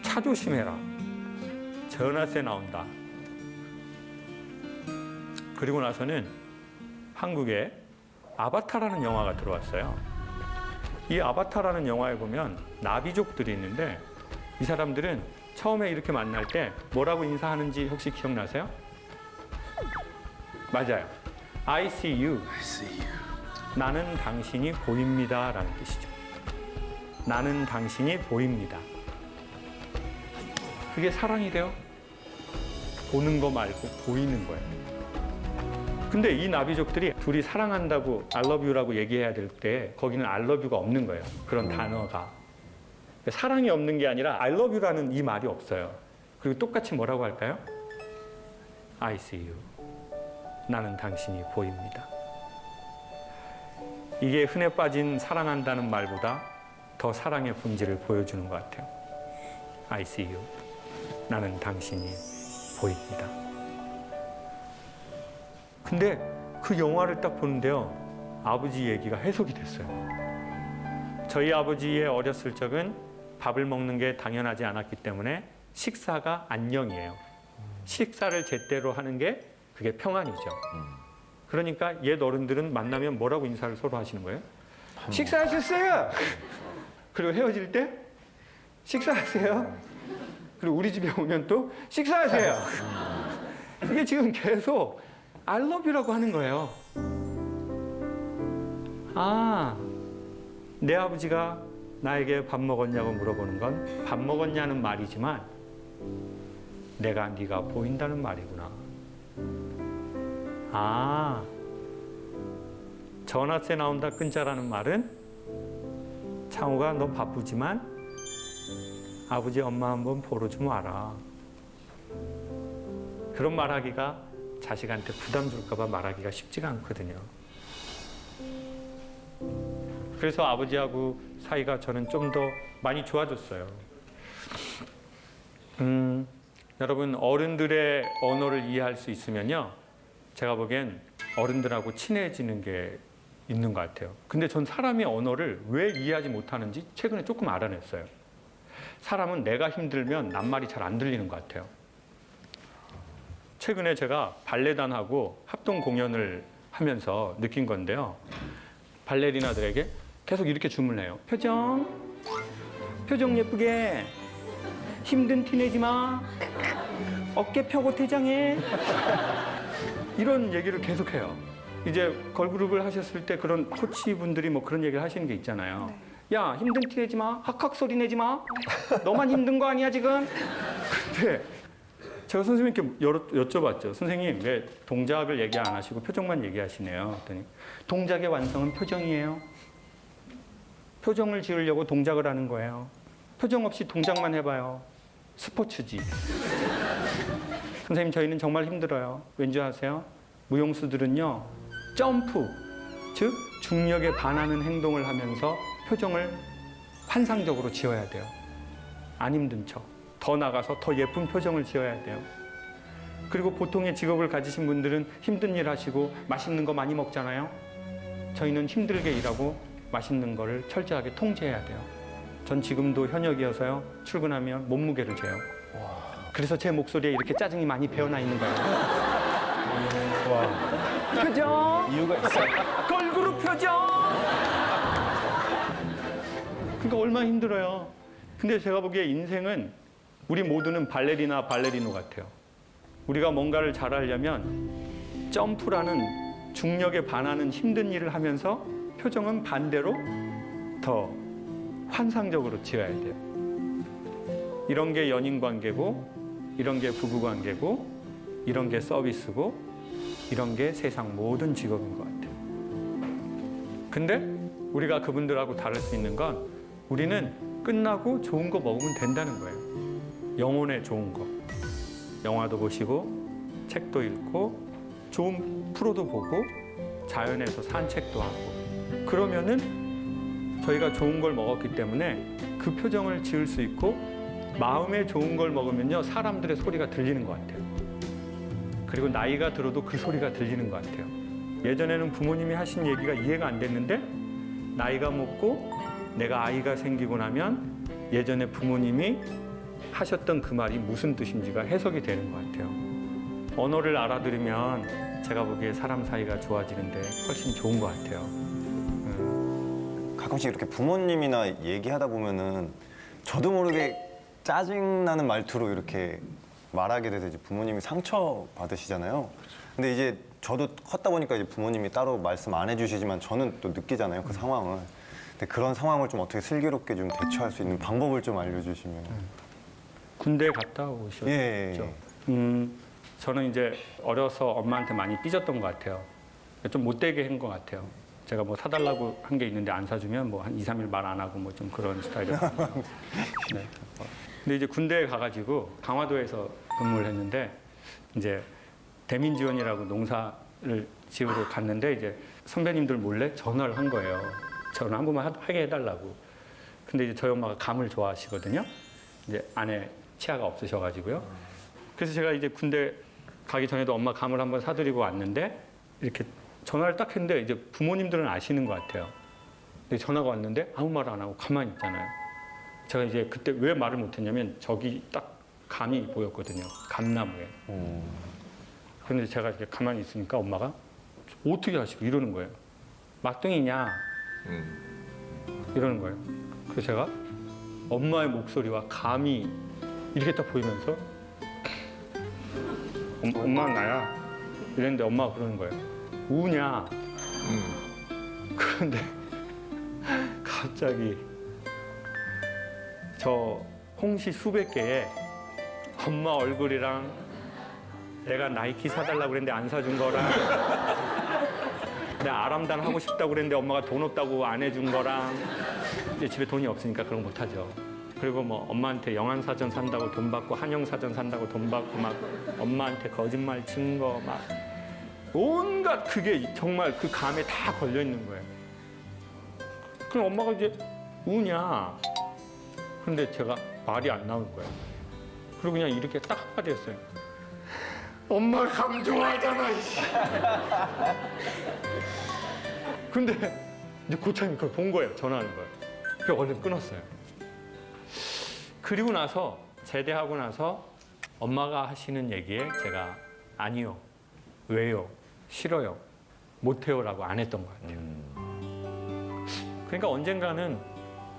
[SPEAKER 1] 차 조심해라, 전화세 나온다. 그리고 나서는 한국에 아바타라는 영화가 들어왔어요. 이 아바타라는 영화에 보면 나비족들이 있는데 이 사람들은 처음에 이렇게 만날 때 뭐라고 인사하는지 혹시 기억나세요? 맞아요. I see you. 나는 당신이 보입니다 라는 뜻이죠. 나는 당신이 보입니다. 그게 사랑이래요. 보는 거 말고 보이는 거예요. 근데 이 나비족들이 둘이 사랑한다고 I love you라고 얘기해야 될 때 거기는 I love you가 없는 거예요. 그런 단어가. 사랑이 없는 게 아니라 I love you라는 이 말이 없어요. 그리고 똑같이 뭐라고 할까요? I see you. 나는 당신이 보입니다. 이게 흔해 빠진 사랑한다는 말보다 더 사랑의 본질을 보여주는 것 같아요. I see you. 나는 당신이 보입니다. 근데 그 영화를 딱 보는데요. 아버지 얘기가 해석이 됐어요. 저희 아버지의 어렸을 적은 밥을 먹는 게 당연하지 않았기 때문에 식사가 안녕이에요. 식사를 제때로 하는 게 그게 평안이죠. 그러니까 옛 어른들은 만나면 뭐라고 인사를 서로 하시는 거예요? 식사하셨어요? 그리고 헤어질 때 식사하세요? 그리고 우리 집에 오면 또 식사하세요. 이게 지금 계속 I love you라고 하는 거예요. 아, 내 아버지가 나에게 밥 먹었냐고 물어보는 건 밥 먹었냐는 말이지만 내가 네가 보인다는 말이구나. 아, 전화세 나온다 끊자라는 말은 창호가 너 바쁘지만 아버지 엄마 한번 보러 좀 와라. 그런 말하기가 자식한테 부담 줄까 봐 말하기가 쉽지가 않거든요. 그래서 아버지하고 사이가 저는 좀 더 많이 좋아졌어요. 여러분 어른들의 언어를 이해할 수 있으면요. 제가 보기엔 어른들하고 친해지는 게 있는 것 같아요. 근데 전 사람의 언어를 왜 이해하지 못하는지 최근에 조금 알아냈어요. 사람은 내가 힘들면 남 말이 잘 안 들리는 것 같아요. 최근에 제가 발레단하고 합동 공연을 하면서 느낀 건데요. 발레리나들에게 계속 이렇게 주문해요. 표정 예쁘게, 힘든 티 내지 마, 어깨 펴고 퇴장해. 이런 얘기를 계속해요. 이제 걸그룹을 하셨을 때 그런 코치분들이 뭐 그런 얘기를 하시는 게 있잖아요. 야, 힘든 티 내지 마, 헉헉 소리 내지 마, 너만 힘든 거 아니야 지금? 근데 제가 선생님께 여쭤봤죠. 선생님 왜 동작을 얘기 안 하시고 표정만 얘기하시네요. 그랬더니 동작의 완성은 표정이에요. 표정을 지으려고 동작을 하는 거예요. 표정 없이 동작만 해봐요. 스포츠지. 선생님 저희는 정말 힘들어요. 왠지 아세요? 무용수들은요. 점프, 즉 중력에 반하는 행동을 하면서 표정을 환상적으로 지어야 돼요. 안 힘든 척. 더 나가서 더 예쁜 표정을 지어야 돼요. 그리고 보통의 직업을 가지신 분들은 힘든 일 하시고 맛있는 거 많이 먹잖아요. 저희는 힘들게 일하고 맛있는 거를 철저하게 통제해야 돼요. 전 지금도 현역이어서요. 출근하면 몸무게를 재요. 그래서 제 목소리에 이렇게 짜증이 많이 배어나 있는 거예요. 표정!
[SPEAKER 3] 이유가 있어요.
[SPEAKER 1] 걸그룹 표정! 그러니까 얼마나 힘들어요. 근데 제가 보기에 인생은 우리 모두는 발레리노 같아요. 우리가 뭔가를 잘하려면 점프라는 중력에 반하는 힘든 일을 하면서 표정은 반대로 더 환상적으로 지어야 돼요. 이런 게 연인 관계고, 이런 게 부부 관계고, 이런 게 서비스고, 이런 게 세상 모든 직업인 것 같아요. 근데 우리가 그분들하고 다를 수 있는 건 우리는 끝나고 좋은 거 먹으면 된다는 거예요. 영혼에 좋은 거. 영화도 보시고, 책도 읽고, 좋은 프로도 보고 자연에서 산책도 하고 그러면은 저희가 좋은 걸 먹었기 때문에 그 표정을 지을 수 있고 마음에 좋은 걸 먹으면요 사람들의 소리가 들리는 것 같아요. 그리고 나이가 들어도 그 소리가 들리는 것 같아요. 예전에는 부모님이 하신 얘기가 이해가 안 됐는데 나이가 먹고 내가 아이가 생기고 나면 예전에 부모님이 하셨던 그 말이 무슨 뜻인지가 해석이 되는 것 같아요. 언어를 알아들으면 제가 보기에 사람 사이가 좋아지는데 훨씬 좋은 것 같아요.
[SPEAKER 4] 가끔씩 이렇게 부모님이나 얘기하다 보면은 저도 모르게 짜증나는 말투로 이렇게 말하게 돼서 이제 부모님이 상처 받으시잖아요. 근데 이제 저도 컸다 보니까 이제 부모님이 따로 말씀 안 해주시지만 저는 또 느끼잖아요, 그 상황을. 근데 그런 상황을 좀 어떻게 슬기롭게 좀 대처할 수 있는 방법을 좀 알려주시면.
[SPEAKER 1] 군대 갔다 오셨죠?
[SPEAKER 4] 예.
[SPEAKER 1] 저는 이제 어려서 엄마한테 많이 삐졌던 것 같아요. 좀 못되게 한 것 같아요. 제가 뭐 사달라고 한 게 있는데 안 사주면 뭐 한 2, 3일 말 안 하고 뭐 좀 그런 스타일이었거든요. 네. 근데 이제 군대에 가가지고 강화도에서 근무를 했는데 이제 대민지원이라고 농사를 지으러 갔는데 이제 선배님들 몰래 전화를 한 거예요. 전화 한 번만 하게 해달라고. 근데 이제 저희 엄마가 감을 좋아하시거든요. 이제 아내 치아가 없으셔가지고요. 그래서 제가 이제 군대 가기 전에도 엄마 감을 한번 사드리고 왔는데 이렇게 전화를 딱 했는데 이제 부모님들은 아시는 것 같아요. 근데 전화가 왔는데 아무 말 안 하고 가만히 있잖아요. 제가 이제 그때 왜 말을 못했냐면 저기 딱 감이 보였거든요. 감나무에. 그런데 제가 이렇게 가만히 있으니까 엄마가 어떻게 하시고 이러는 거예요. 막둥이냐 이러는 거예요. 그래서 제가 엄마의 목소리와 감이 이렇게 딱 보이면서 엄마는 나야 이랬는데 엄마가 그러는 거예요. 우냐? 그런데 갑자기 저 홍시 수백 개에 엄마 얼굴이랑 내가 나이키 사달라고 그랬는데 안 사준 거랑 내가 아람단 하고 싶다고 그랬는데 엄마가 돈 없다고 안 해준 거랑 이제 집에 돈이 없으니까 그런 거 못하죠. 그리고 뭐 엄마한테 영안사전 산다고 돈 받고 한영사전 산다고 돈 받고 막 엄마한테 거짓말 친 거 막 온갖 그게 정말 그 감에 다 걸려 있는 거예요. 그럼 엄마가 이제 우냐? 근데 제가 말이 안 나올 거예요. 그리고 그냥 이렇게 딱 한마디 했어요. 엄마 감 좋아하잖아. 근데 이제 고참이 그걸 본 거예요. 전화하는 거예요. 그래서 얼른 끊었어요. 그리고 나서 제대하고 나서 엄마가 하시는 얘기에 제가 아니요, 왜요, 싫어요, 못해요라고 안 했던 것 같아요. 그러니까 언젠가는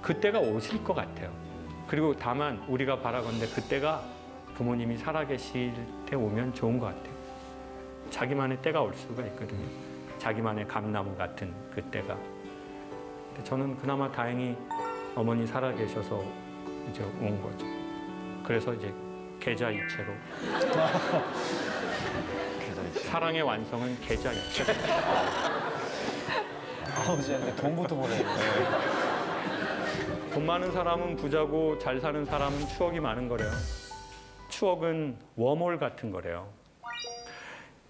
[SPEAKER 1] 그때가 오실 것 같아요. 그리고 다만 우리가 바라건대 그때가 부모님이 살아계실 때 오면 좋은 것 같아요. 자기만의 때가 올 수가 있거든요. 자기만의 감나무 같은 그 때가. 근데 저는 그나마 다행히 어머니 살아계셔서 이제 온 거죠. 그래서 이제 계좌이체로. 사랑의 완성은 계좌이체.
[SPEAKER 3] 아버지한테 돈부터 보내요.
[SPEAKER 1] 돈 많은 사람은 부자고 잘 사는 사람은 추억이 많은 거래요. 추억은 웜홀 같은 거래요.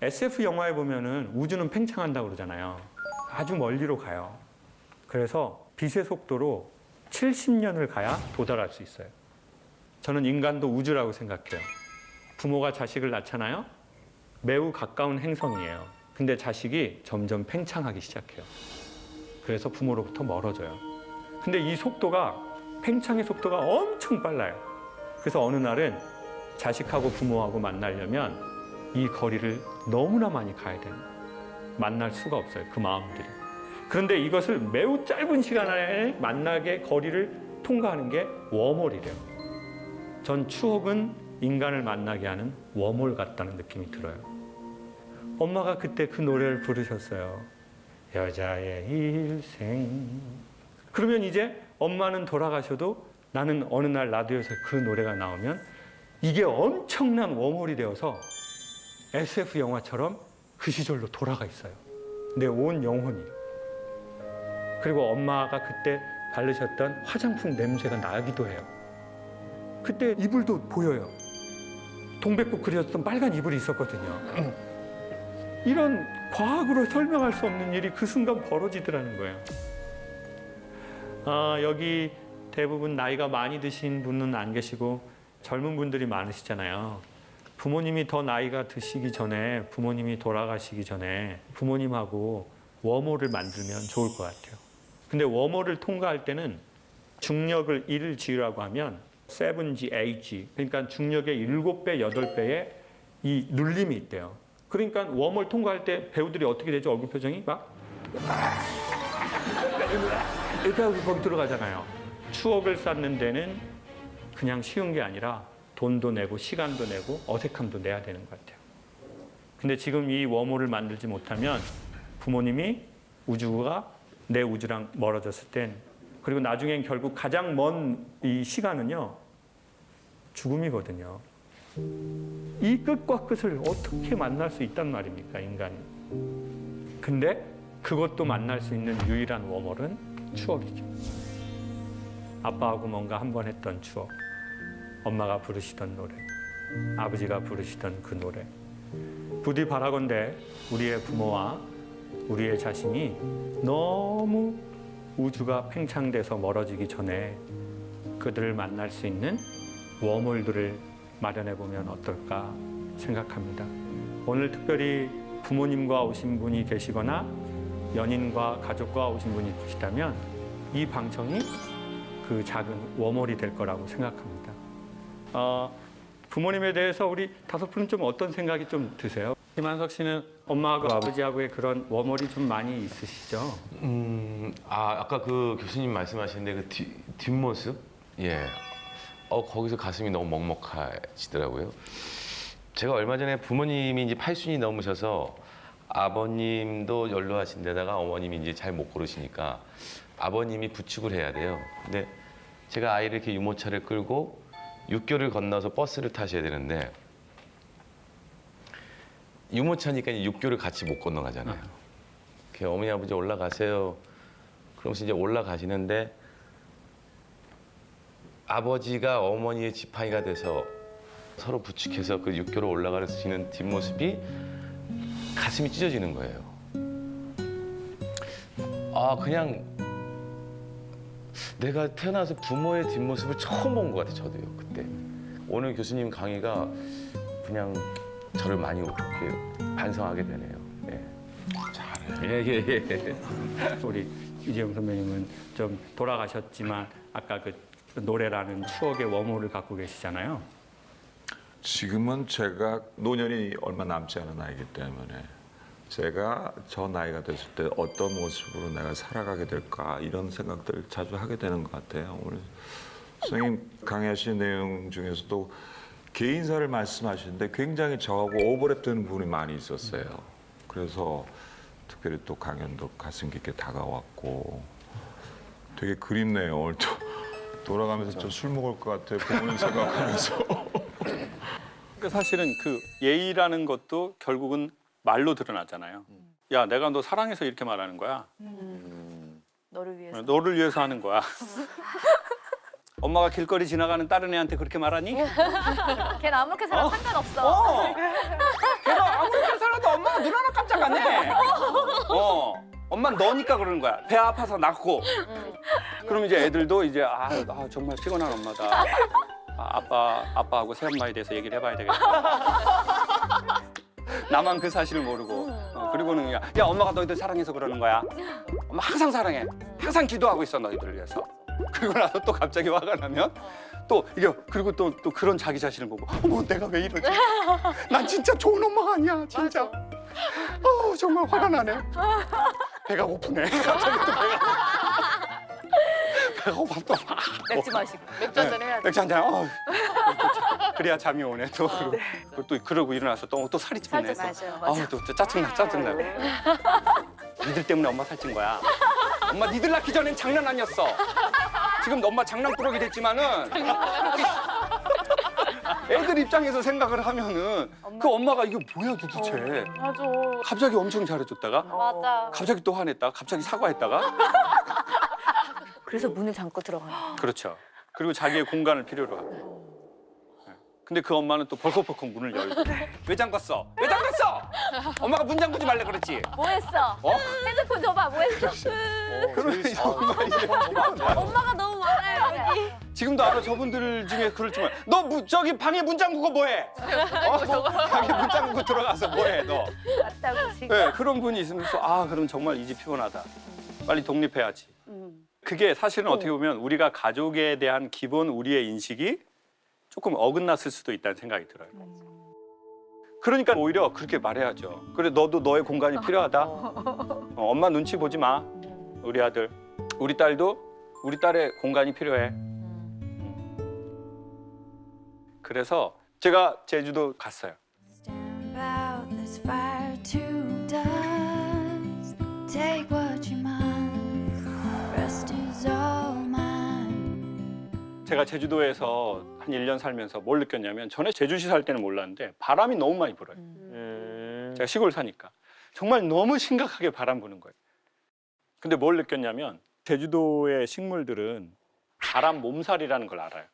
[SPEAKER 1] SF 영화에 보면은 우주는 팽창한다고 그러잖아요. 아주 멀리로 가요. 그래서 빛의 속도로 70년을 가야 도달할 수 있어요. 저는 인간도 우주라고 생각해요. 부모가 자식을 낳잖아요. 매우 가까운 행성이에요. 근데 자식이 점점 팽창하기 시작해요. 그래서 부모로부터 멀어져요. 근데 이 속도가 팽창의 속도가 엄청 빨라요. 그래서 어느 날은 자식하고 부모하고 만나려면 이 거리를 너무나 많이 가야 돼요. 만날 수가 없어요. 그 마음들이. 그런데 이것을 매우 짧은 시간 안에 만나게 거리를 통과하는 게 웜홀이래요. 전 추억은 인간을 만나게 하는 웜홀 같다는 느낌이 들어요. 엄마가 그때 그 노래를 부르셨어요. 여자의 일생. 그러면 이제 엄마는 돌아가셔도 나는 어느 날 라디오에서 그 노래가 나오면 이게 엄청난 웜홀이 되어서 SF 영화처럼 그 시절로 돌아가 있어요. 내 온 영혼이. 그리고 엄마가 그때 바르셨던 화장품 냄새가 나기도 해요. 그때 이불도 보여요. 동백꽃 그려졌던 빨간 이불이 있었거든요. 이런 과학으로 설명할 수 없는 일이 그 순간 벌어지더라는 거예요. 여기 대부분 나이가 많이 드신 분은 안 계시고 젊은 분들이 많으시잖아요. 부모님이 더 나이가 드시기 전에, 부모님이 돌아가시기 전에 부모님하고 웜홀을 만들면 좋을 것 같아요. 근데 웜홀을 통과할 때는 중력을 1을 지으라고 하면 7G, 8G, 그러니까 중력의 7배, 8배의 이 눌림이 있대요. 그러니까 웜홀 통과할 때 배우들이 어떻게 되죠? 얼굴 표정이 막 이렇게 하고 거기 들어가잖아요. 추억을 쌓는 데는 그냥 쉬운 게 아니라 돈도 내고 시간도 내고 어색함도 내야 되는 것 같아요. 근데 지금 이 웜홀을 만들지 못하면 부모님이 우주가 내 우주랑 멀어졌을 땐, 그리고 나중엔 결국 가장 먼 이 시간은요, 죽음이거든요. 이 끝과 끝을 어떻게 만날 수 있단 말입니까, 인간이. 근데 그것도 만날 수 있는 유일한 웜홀은 추억이죠. 아빠하고 뭔가 한 번 했던 추억, 엄마가 부르시던 노래, 아버지가 부르시던 그 노래. 부디 바라건대 우리의 부모와 우리의 자신이 너무 우주가 팽창돼서 멀어지기 전에 그들을 만날 수 있는 웜홀들을 마련해 보면 어떨까 생각합니다. 오늘 특별히 부모님과 오신 분이 계시거나 연인과 가족과 오신 분이 계시다면 이 방청이 그 작은 웜홀이 될 거라고 생각합니다. 부모님에 대해서 우리 다섯 분은 좀 어떤 생각이 좀 드세요? 김한석 씨는 엄마하고 아버지하고의 그런 웜홀이 좀 많이 있으시죠?
[SPEAKER 6] 아까 그 교수님 말씀하시는데 그 뒷모습? 예. 거기서 가슴이 너무 먹먹해지더라고요. 제가 얼마 전에 부모님이 이제 80이 넘으셔서 아버님도 연로하신 데다가 어머님이 이제 잘 못 걸으시니까 아버님이 부축을 해야 돼요. 근데 제가 아이를 이렇게 유모차를 끌고 6교를 건너서 버스를 타셔야 되는데 유모차니까 6교를 같이 못 건너가잖아요. 어머니 아버지 올라가세요. 그러면서 이제 올라가시는데 아버지가 어머니의 지팡이가 돼서 서로 부축해서 그 6교로 올라가시는 뒷모습이 가슴이 찢어지는 거예요. 그냥 내가 태어나서 부모의 뒷모습을 처음 본 것 같아요, 저도요, 그때. 오늘 교수님 강의가 그냥 저를 많이 이렇게 반성하게 되네요. 네. 잘해. 예.
[SPEAKER 1] 우리 이재용 선배님은 좀 돌아가셨지만 아까 그 노래라는 추억의 웜홀을 갖고 계시잖아요.
[SPEAKER 2] 지금은 제가 노년이 얼마 남지 않은 나이기 때문에 제가 저 나이가 됐을 때 어떤 모습으로 내가 살아가게 될까 이런 생각들을 자주 하게 되는 것 같아요. 오늘 선생님 강의하신 내용 중에서도 개인사를 말씀하시는데 굉장히 저하고 오버랩되는 부분이 많이 있었어요. 그래서 특별히 또 강연도 가슴 깊게 다가왔고 되게 그립네요. 오늘 또 돌아가면서 좀 술 먹을 것 같아요. 부모님 생각하면서.
[SPEAKER 1] 그러니까 사실은 그 예의라는 것도 결국은 말로 드러나잖아요. 야, 내가 너 사랑해서 이렇게 말하는 거야.
[SPEAKER 7] 너를 위해서.
[SPEAKER 1] 너를 위해서 하는 거야. 엄마가 길거리 지나가는 다른 애한테 그렇게 말하니?
[SPEAKER 7] 걔는 아무렇게 살아도 상관없어.
[SPEAKER 1] 걔가 아무리 살아도 엄마가 눈 하나 깜짝 안 해. 엄마는 너니까 그러는 거야. 배 아파서 낳고. 그럼 이제 애들도 이제 정말 피곤한 엄마다. 아빠하고 새엄마에 대해서 얘기를 해봐야 되겠다. 나만 그 사실을 모르고. 그리고는 야, 엄마가 너희들 사랑해서 그러는 거야. 엄마 항상 사랑해. 항상 기도하고 있어, 너희들을 위해서. 그리고 나서 또 갑자기 화가 나면 또 이게 그리고 또 그런 자기 자신을 보고 어머 내가 왜 이러지? 난 진짜 좋은 엄마가 아니야, 진짜. 정말 화가 나네. 배가 고프네. 갑자기 또 배가 고파 또.
[SPEAKER 7] 맥주 마시고. 맥주 한잔 해야지.
[SPEAKER 1] 맥주 한잔. 그래야 잠이 오네 또. 그리고 또 그러고 일어나서 또 살이 찌네.
[SPEAKER 7] 맞아.
[SPEAKER 1] 또 짜증나. 니들 때문에 엄마 살찐 거야. 엄마 니들 낳기 전엔 장난 아니었어. 지금 엄마 장난꾸러기 됐지만은 애들 입장에서 생각을 하면은 그 엄마가 이게 뭐야 도대체.
[SPEAKER 7] 맞아.
[SPEAKER 1] 갑자기 엄청 잘해줬다가
[SPEAKER 7] 맞아.
[SPEAKER 1] 갑자기 또 화냈다가 갑자기 사과했다가.
[SPEAKER 7] 그래서 문을 잠궈 들어가는 거야.
[SPEAKER 1] 그렇죠. 그리고 자기의 공간을 필요로 하고. 근데 그 엄마는 또 벌컥벌컥 문을 열고 왜 잠갔어? 왜 잠갔어? 엄마가 문 잠그지 말래 그랬지.
[SPEAKER 7] 뭐 했어?
[SPEAKER 1] 어?
[SPEAKER 7] 핸드폰 줘봐. 뭐 했어? 엄마가 너무 많아요 여기.
[SPEAKER 1] 지금도 알아 저분들 중에 그럴지만 너 저기 방에 문 잠그고 뭐해? 방에 문 잠그고 들어가서 뭐해 너?
[SPEAKER 7] 맞다고 지금.
[SPEAKER 1] 네, 그런 분이 있으면서 아 그럼 정말 이 집 피곤하다. 빨리 독립해야지. 그게 사실은 어떻게 보면 우리가 가족에 대한 기본 우리의 인식이 조금 어긋났을 수도 있다는 생각이 들어요. 그러니까 오히려 그렇게 말해야죠. 그래 너도 너의 공간이 필요하다. 엄마 눈치 보지 마. 우리 아들, 우리 딸도 우리 딸의 공간이 필요해. 그래서 제가 제주도 갔어요.
[SPEAKER 8] Stand about this fire to dust. Take what you must. Rest is all mine.
[SPEAKER 1] 제가 제주도에서 한 1년 살면서 뭘 느꼈냐면 전에 제주시 살 때는 몰랐는데 바람이 너무 많이 불어요. 제가 시골 사니까 정말 너무 심각하게 바람 부는 거예요. 근데 뭘 느꼈냐면 제주도의 식물들은 바람 몸살이라는 걸 알아요.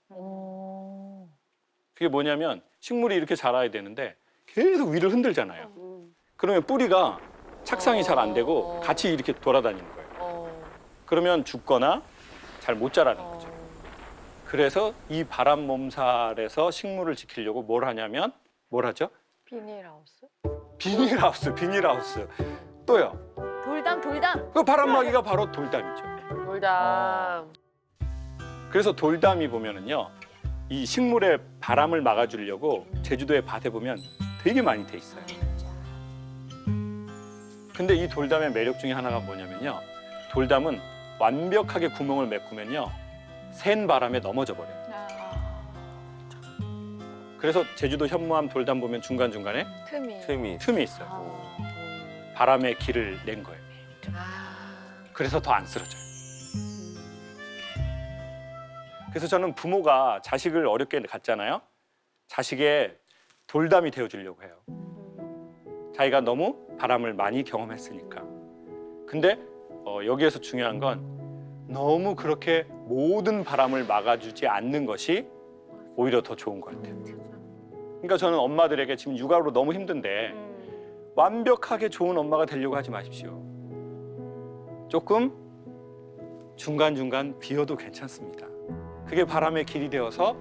[SPEAKER 1] 그게 뭐냐면 식물이 이렇게 자라야 되는데 계속 위를 흔들잖아요. 그러면 뿌리가 착상이 잘 안 되고 같이 이렇게 돌아다니는 거예요. 그러면 죽거나 잘 못 자라는 거죠. 그래서 이 바람 몸살에서 식물을 지키려고 뭘 하냐면 뭘 하죠?
[SPEAKER 9] 비닐하우스?
[SPEAKER 1] 비닐하우스. 또요.
[SPEAKER 7] 돌담.
[SPEAKER 1] 그 바람막이가 바로 돌담이죠.
[SPEAKER 9] 돌담.
[SPEAKER 1] 그래서 돌담이 보면은요, 이 식물의 바람을 막아주려고 제주도의 밭에 보면 되게 많이 돼 있어요. 근데 이 돌담의 매력 중에 하나가 뭐냐면요, 돌담은 완벽하게 구멍을 메꾸면요, 센 바람에 넘어져 버려요. 그래서 제주도 현무암 돌담 보면 중간중간에 틈이 있어요. 바람의 길을 낸 거예요. 그래서 더 안 쓰러져요. 그래서 저는 부모가 자식을 어렵게 갖잖아요. 자식의 돌담이 되어주려고 해요. 자기가 너무 바람을 많이 경험했으니까. 근데 여기에서 중요한 건 너무 그렇게 모든 바람을 막아주지 않는 것이 오히려 더 좋은 것 같아요. 그러니까 저는 엄마들에게 지금 육아로 너무 힘든데 완벽하게 좋은 엄마가 되려고 하지 마십시오. 조금 중간중간 비어도 괜찮습니다. 그게 바람의 길이 되어서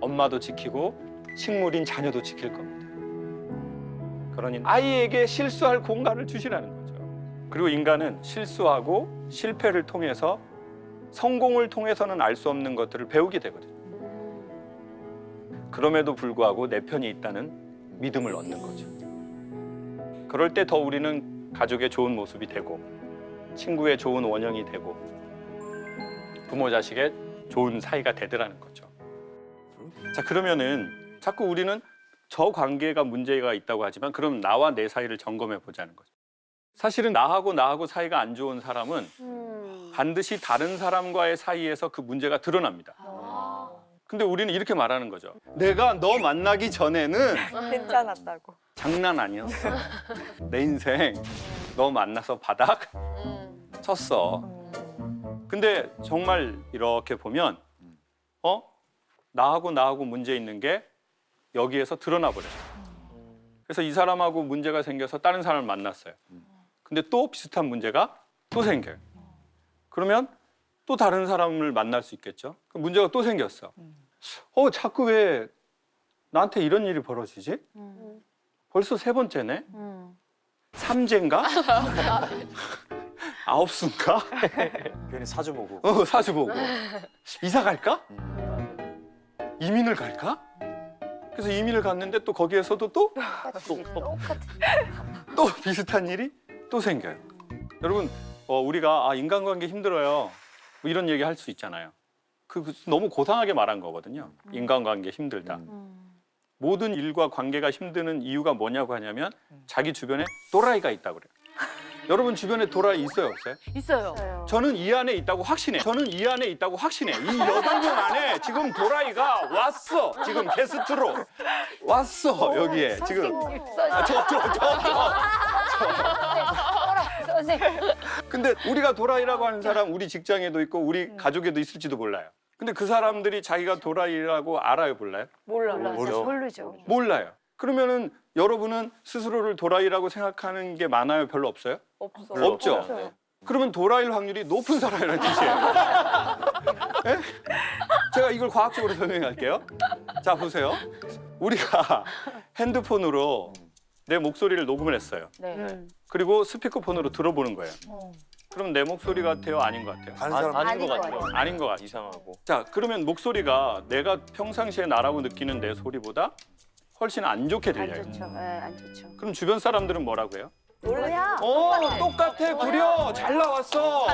[SPEAKER 1] 엄마도 지키고 식물인 자녀도 지킬 겁니다. 그러니 아이에게 실수할 공간을 주시라는 거죠. 그리고 인간은 실수하고 실패를 통해서 성공을 통해서는 알 수 없는 것들을 배우게 되거든요. 그럼에도 불구하고 내 편이 있다는 믿음을 얻는 거죠. 그럴 때 더 우리는 가족의 좋은 모습이 되고 친구의 좋은 원형이 되고 부모 자식의 좋은 사이가 되더라는 거죠. 자, 그러면은 자꾸 우리는 저 관계가 문제가 있다고 하지만 그럼 나와 내 사이를 점검해 보자는 거죠. 사실은 나하고 사이가 안 좋은 사람은 반드시 다른 사람과의 사이에서 그 문제가 드러납니다. 근데 우리는 이렇게 말하는 거죠. 내가 너 만나기 전에는
[SPEAKER 9] 괜찮았다고.
[SPEAKER 1] 장난 아니었어. 내 인생 너 만나서 바닥 쳤어. 근데 정말 이렇게 보면 나하고 문제 있는 게 여기에서 드러나 버렸어. 그래서 이 사람하고 문제가 생겨서 다른 사람을 만났어요. 근데 또 비슷한 문제가 또 생겨요. 그러면 또 다른 사람을 만날 수 있겠죠. 그럼 문제가 또 생겼어. 자꾸 왜 나한테 이런 일이 벌어지지? 벌써 3번째네? 3제인가? 9수인가?
[SPEAKER 3] 괜히 사주 보고.
[SPEAKER 1] 사주 보고. 이사 갈까? 이민을 갈까? 그래서 이민을 갔는데 또 거기에서도 또 비슷한 일이 또 생겨요. 여러분, 우리가 인간관계 힘들어요. 뭐 이런 얘기 할 수 있잖아요. 너무 고상하게 말한 거거든요. 인간관계 힘들다. 모든 일과 관계가 힘드는 이유가 뭐냐고 하냐면 자기 주변에 또라이가 있다고 그래요. 여러분 주변에 또라이 있어요, 없어요?
[SPEAKER 7] 있어요.
[SPEAKER 1] 저는 이 안에 있다고 확신해. 이 8명 안에 지금 도라이가 왔어. 지금 게스트로 왔어. 여기에 지금.
[SPEAKER 7] 선생님.
[SPEAKER 1] 근데 우리가 도라이라고 하는 사람 우리 직장에도 있고 우리 가족에도 있을지도 몰라요. 근데 그 사람들이 자기가 도라이라고 알아요, 몰라요?
[SPEAKER 7] 모르죠.
[SPEAKER 1] 몰라요. 그러면은 여러분은 스스로를 도라이라고 생각하는 게 많아요? 별로 없어요?
[SPEAKER 9] 없어.
[SPEAKER 1] 없죠?
[SPEAKER 9] 없어요.
[SPEAKER 1] 그러면 도라이일 확률이 높은 사람이라는 뜻이에요. 예? 제가 이걸 과학적으로 설명할게요. 자, 보세요. 우리가 핸드폰으로 내 목소리를 녹음을 했어요.
[SPEAKER 9] 네.
[SPEAKER 1] 그리고 스피커폰으로 들어보는 거예요. 그럼 내 목소리 같아요? 아닌 것 같아요?
[SPEAKER 10] 다른 사람
[SPEAKER 7] 아닌 것 같아요.
[SPEAKER 1] 아닌 것 같아요.
[SPEAKER 10] 이상하고.
[SPEAKER 1] 자, 그러면 목소리가 내가 평상시에 나라고 느끼는 내 소리보다 훨씬 안 좋게 들려요.
[SPEAKER 7] 안 좋죠. 네, 안 좋죠.
[SPEAKER 1] 그럼 주변 사람들은 뭐라고 해요?
[SPEAKER 7] 뭐야?
[SPEAKER 1] 똑같아, 구려, 잘 나왔어.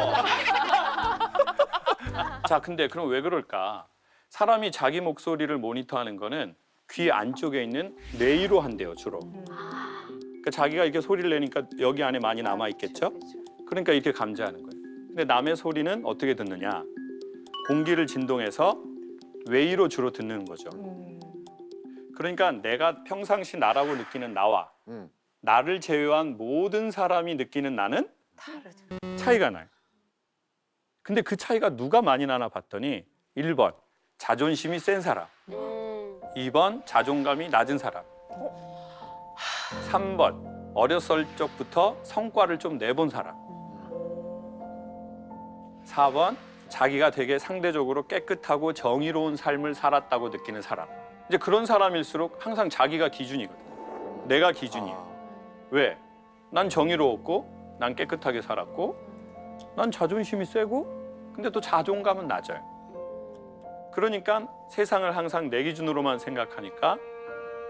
[SPEAKER 1] 자, 근데 그럼 왜 그럴까? 사람이 자기 목소리를 모니터하는 거는 귀 안쪽에 있는 뇌위로 한대요, 주로. 그러니까 자기가 이렇게 소리를 내니까 여기 안에 많이 남아 있겠죠? 그러니까 이렇게 감지하는 거예요. 근데 남의 소리는 어떻게 듣느냐? 공기를 진동해서 뇌위로 주로 듣는 거죠. 그러니까 내가 평상시 나라고 느끼는 나와 나를 제외한 모든 사람이 느끼는 나는 차이가 나요. 근데 그 차이가 누가 많이 나나 봤더니 1번 자존심이 센 사람, 2번 자존감이 낮은 사람, 3번 어렸을 적부터 성과를 좀 내본 사람, 4번 자기가 되게 상대적으로 깨끗하고 정의로운 삶을 살았다고 느끼는 사람. 이제 그런 사람일수록 항상 자기가 기준이거든. 내가 기준이에요. 왜? 난 정의로웠고 난 깨끗하게 살았고 난 자존심이 세고 근데 또 자존감은 낮아요. 그러니까 세상을 항상 내 기준으로만 생각하니까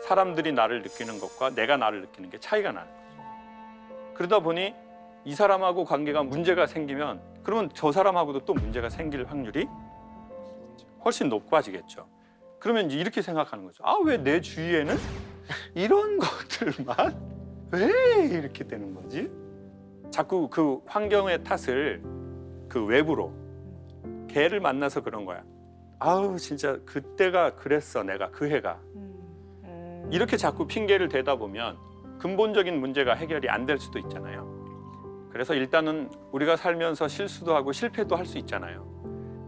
[SPEAKER 1] 사람들이 나를 느끼는 것과 내가 나를 느끼는 게 차이가 나는 거죠. 그러다 보니 이 사람하고 관계가 문제가 생기면 그러면 저 사람하고도 또 문제가 생길 확률이 훨씬 높아지겠죠. 그러면 이제 이렇게 생각하는 거죠. 아, 왜 내 주위에는 이런 것들만 왜 이렇게 되는 거지? 자꾸 그 환경의 탓을 그 외부로 걔를 만나서 그런 거야. 아우 진짜 그때가 그랬어 내가 그 해가. 이렇게 자꾸 핑계를 대다 보면 근본적인 문제가 해결이 안 될 수도 있잖아요. 그래서 일단은 우리가 살면서 실수도 하고 실패도 할 수 있잖아요.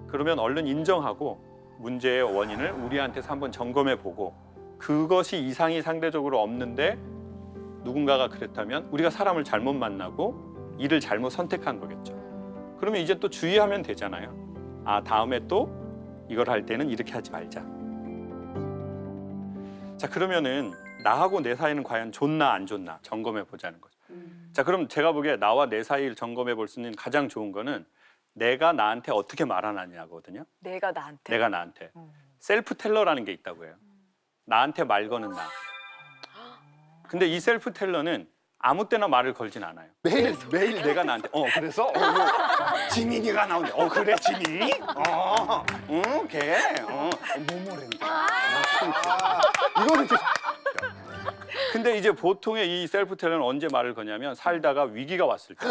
[SPEAKER 1] 그러면 얼른 인정하고 문제의 원인을 우리한테서 한번 점검해 보고 그것이 이상이 상대적으로 없는데 누군가가 그랬다면 우리가 사람을 잘못 만나고 일을 잘못 선택한 거겠죠. 그러면 이제 또 주의하면 되잖아요. 아, 다음에 또 이걸 할 때는 이렇게 하지 말자. 자, 그러면은 나하고 내 사이는 과연 좋나 안 좋나 점검해 보자는 거죠. 자, 그럼 제가 보기에 나와 내 사이를 점검해 볼 수 있는 가장 좋은 거는 내가 나한테 어떻게 말하느냐거든요.
[SPEAKER 9] 내가 나한테.
[SPEAKER 1] 내가 나한테. 셀프 텔러라는 게 있다고 해요. 나한테 말 거는 나. 근데 이 셀프 텔러는 아무 때나 말을 걸진 않아요. 매일 내가 나한테 그래서 지민이가 나온대. 그래 지민이? 응, 걔. 뭐뭐랜데. 이거는 근데 이제 보통의 이 셀프 텔러는 언제 말을 거냐면 살다가 위기가 왔을 때.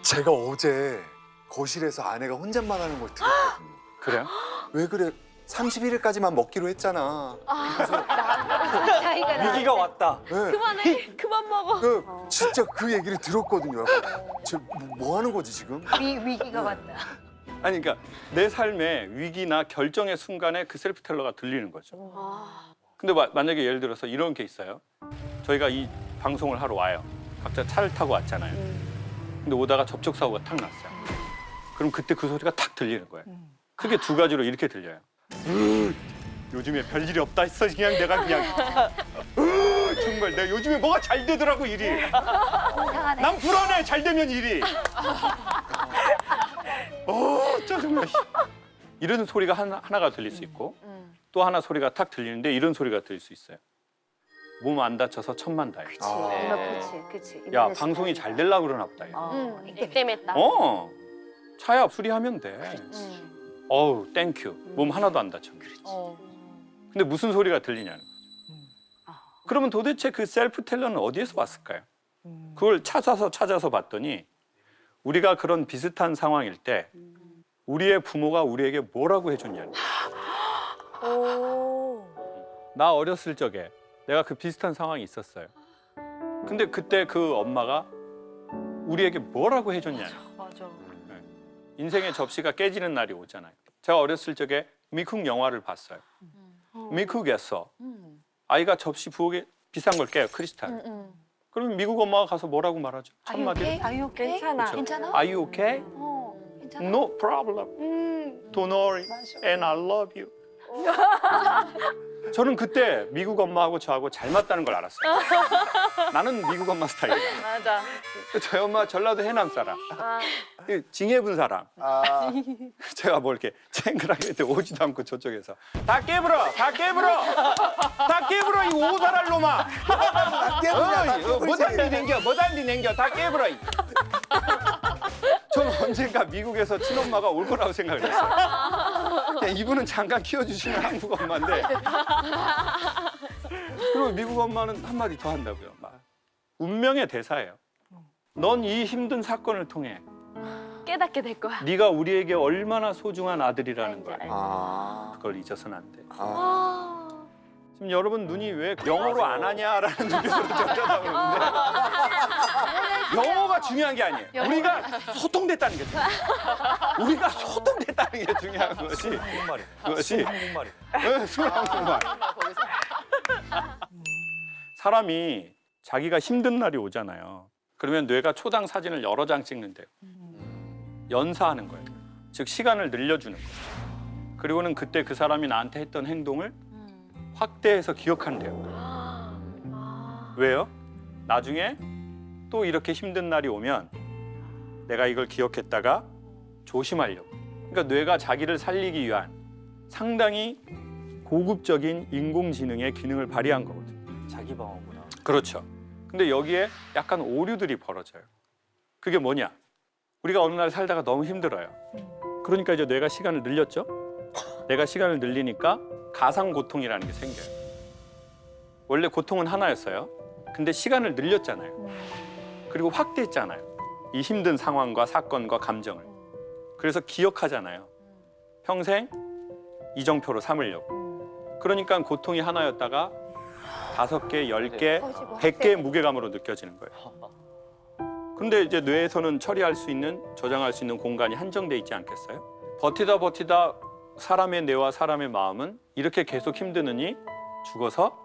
[SPEAKER 10] 제가 어제 거실에서 아내가 혼잣말 하는 걸 들었거든요.
[SPEAKER 1] 그래요?
[SPEAKER 10] 왜 그래? 31일까지만 먹기로 했잖아.
[SPEAKER 7] 차이가
[SPEAKER 3] 위기가 왔다.
[SPEAKER 10] 네.
[SPEAKER 9] 그만해. 그만 먹어.
[SPEAKER 10] 진짜 그 얘기를 들었거든요. 뭐 하는 거지 지금?
[SPEAKER 7] 위기가 왔다.
[SPEAKER 1] 아니 그러니까 내 삶의 위기나 결정의 순간에 그 셀프 텔러가 들리는 거죠. 근데 만약에 예를 들어서 이런 게 있어요. 저희가 이 방송을 하러 와요. 각자 차를 타고 왔잖아요. 근데 오다가 접촉사고가 탁 났어요. 그럼 그때 그 소리가 탁 들리는 거예요. 크게 두 가지로 이렇게 들려요. 요즘에 별일이 없다 했어. 그냥 내가 그냥 정말 내가 요즘에 뭐가 잘 되더라고 일이. 난 불안해. 잘 되면 일이. 짜증나. 이런 소리가 하나가 들릴 수 있고 또 하나 소리가 탁 들리는데 이런 소리가 들릴 수 있어요. 몸 안 다쳐서 천만 다행.
[SPEAKER 7] 그치.
[SPEAKER 1] 야, 방송이 잘 되려고 그러나 보다.
[SPEAKER 9] 이 때문에 했다.
[SPEAKER 1] 차야 수리하면 돼. 어우, 땡큐. 몸 하나도 안 다쳤네. 근데 무슨 소리가 들리냐는 거죠. 그러면 도대체 그 셀프 텔러는 어디에서 왔을까요? 그걸 찾아서 봤더니 우리가 그런 비슷한 상황일 때 우리의 부모가 우리에게 뭐라고 해줬냐는 거죠. 나 어렸을 적에 내가 그 비슷한 상황이 있었어요. 근데 그때 그 엄마가 우리에게 뭐라고 해줬냐는 거죠.
[SPEAKER 9] 맞아.
[SPEAKER 1] 인생의 접시가 깨지는 날이 오잖아요. 제가 어렸을 적에 미국 영화를 봤어요. 미국에서 아이가 접시 부엌에 비싼 걸 깨요, 크리스탈. 그러면 미국 엄마가 가서 뭐라고 말하죠? 첫 마디로.
[SPEAKER 7] Are you okay? 괜찮아. 괜찮아?
[SPEAKER 1] Are you okay?
[SPEAKER 7] 괜찮아?
[SPEAKER 1] No problem. Don't worry. And I love you. 저는 그때 미국 엄마하고 저하고 잘 맞다는 걸 알았어요. 나는 미국 엄마 스타일이야.
[SPEAKER 9] 맞아.
[SPEAKER 1] 저희 엄마 전라도 해남 사람. 징해분 사람. 제가 뭐 이렇게 쨍그라게 때 오지도 않고 저쪽에서 다 깨물어, 다 깨물어, 다 깨물어 이 오살할 놈아. 뭐단디 냉겨, 뭐단디 냉겨, 다 깨물어. 전 언젠가 미국에서 친엄마가 올 거라고 생각을 했어요. 그냥 이분은 잠깐 키워주시는 한국 엄마인데. 그리고 미국 엄마는 한마디 더 한다고요. 막. 운명의 대사예요. 넌 이 힘든 사건을 통해
[SPEAKER 9] 깨닫게 될 거야.
[SPEAKER 1] 네가 우리에게 얼마나 소중한 아들이라는 걸.
[SPEAKER 10] 아.
[SPEAKER 1] 그걸 잊어서는 안 돼.
[SPEAKER 10] 아.
[SPEAKER 1] 지금 여러분 눈이 왜 영어로 안 하냐라는 눈빛으로 쳐다보는데 영어가 중요한 게 아니에요. 우리가 소통됐다는 게 중요해요. 우리가 소통됐다는 게 중요한 것이 그것이 한국말이. 순 한국말. 사람이 자기가 힘든 날이 오잖아요. 그러면 뇌가 초당 사진을 여러 장 찍는데요. 연사하는 거예요. 즉 시간을 늘려주는 거예요. 그리고는 그때 그 사람이 나한테 했던 행동을 확대해서 기억한대요. 왜요? 나중에 또 이렇게 힘든 날이 오면 내가 이걸 기억했다가 조심하려고. 그러니까 뇌가 자기를 살리기 위한 상당히 고급적인 인공지능의 기능을 발휘한 거거든요.
[SPEAKER 5] 자기 방어구나.
[SPEAKER 1] 그렇죠. 근데 여기에 약간 오류들이 벌어져요. 그게 뭐냐? 우리가 어느 날 살다가 너무 힘들어요. 그러니까 이제 뇌가 시간을 늘렸죠. 내가 시간을 늘리니까 가상 고통이라는 게 생겨요. 원래 고통은 하나였어요. 근데 시간을 늘렸잖아요. 그리고 확대했잖아요. 이 힘든 상황과 사건과 감정을. 그래서 기억하잖아요. 평생 이정표로 삼으려고. 그러니까 고통이 하나였다가 5개, 10개, 100개의 무게감으로 느껴지는 거예요. 그런데 이제 뇌에서는 처리할 수 있는, 저장할 수 있는 공간이 한정돼 있지 않겠어요? 버티다 사람의 뇌와 사람의 마음은 이렇게 계속 힘드느니 죽어서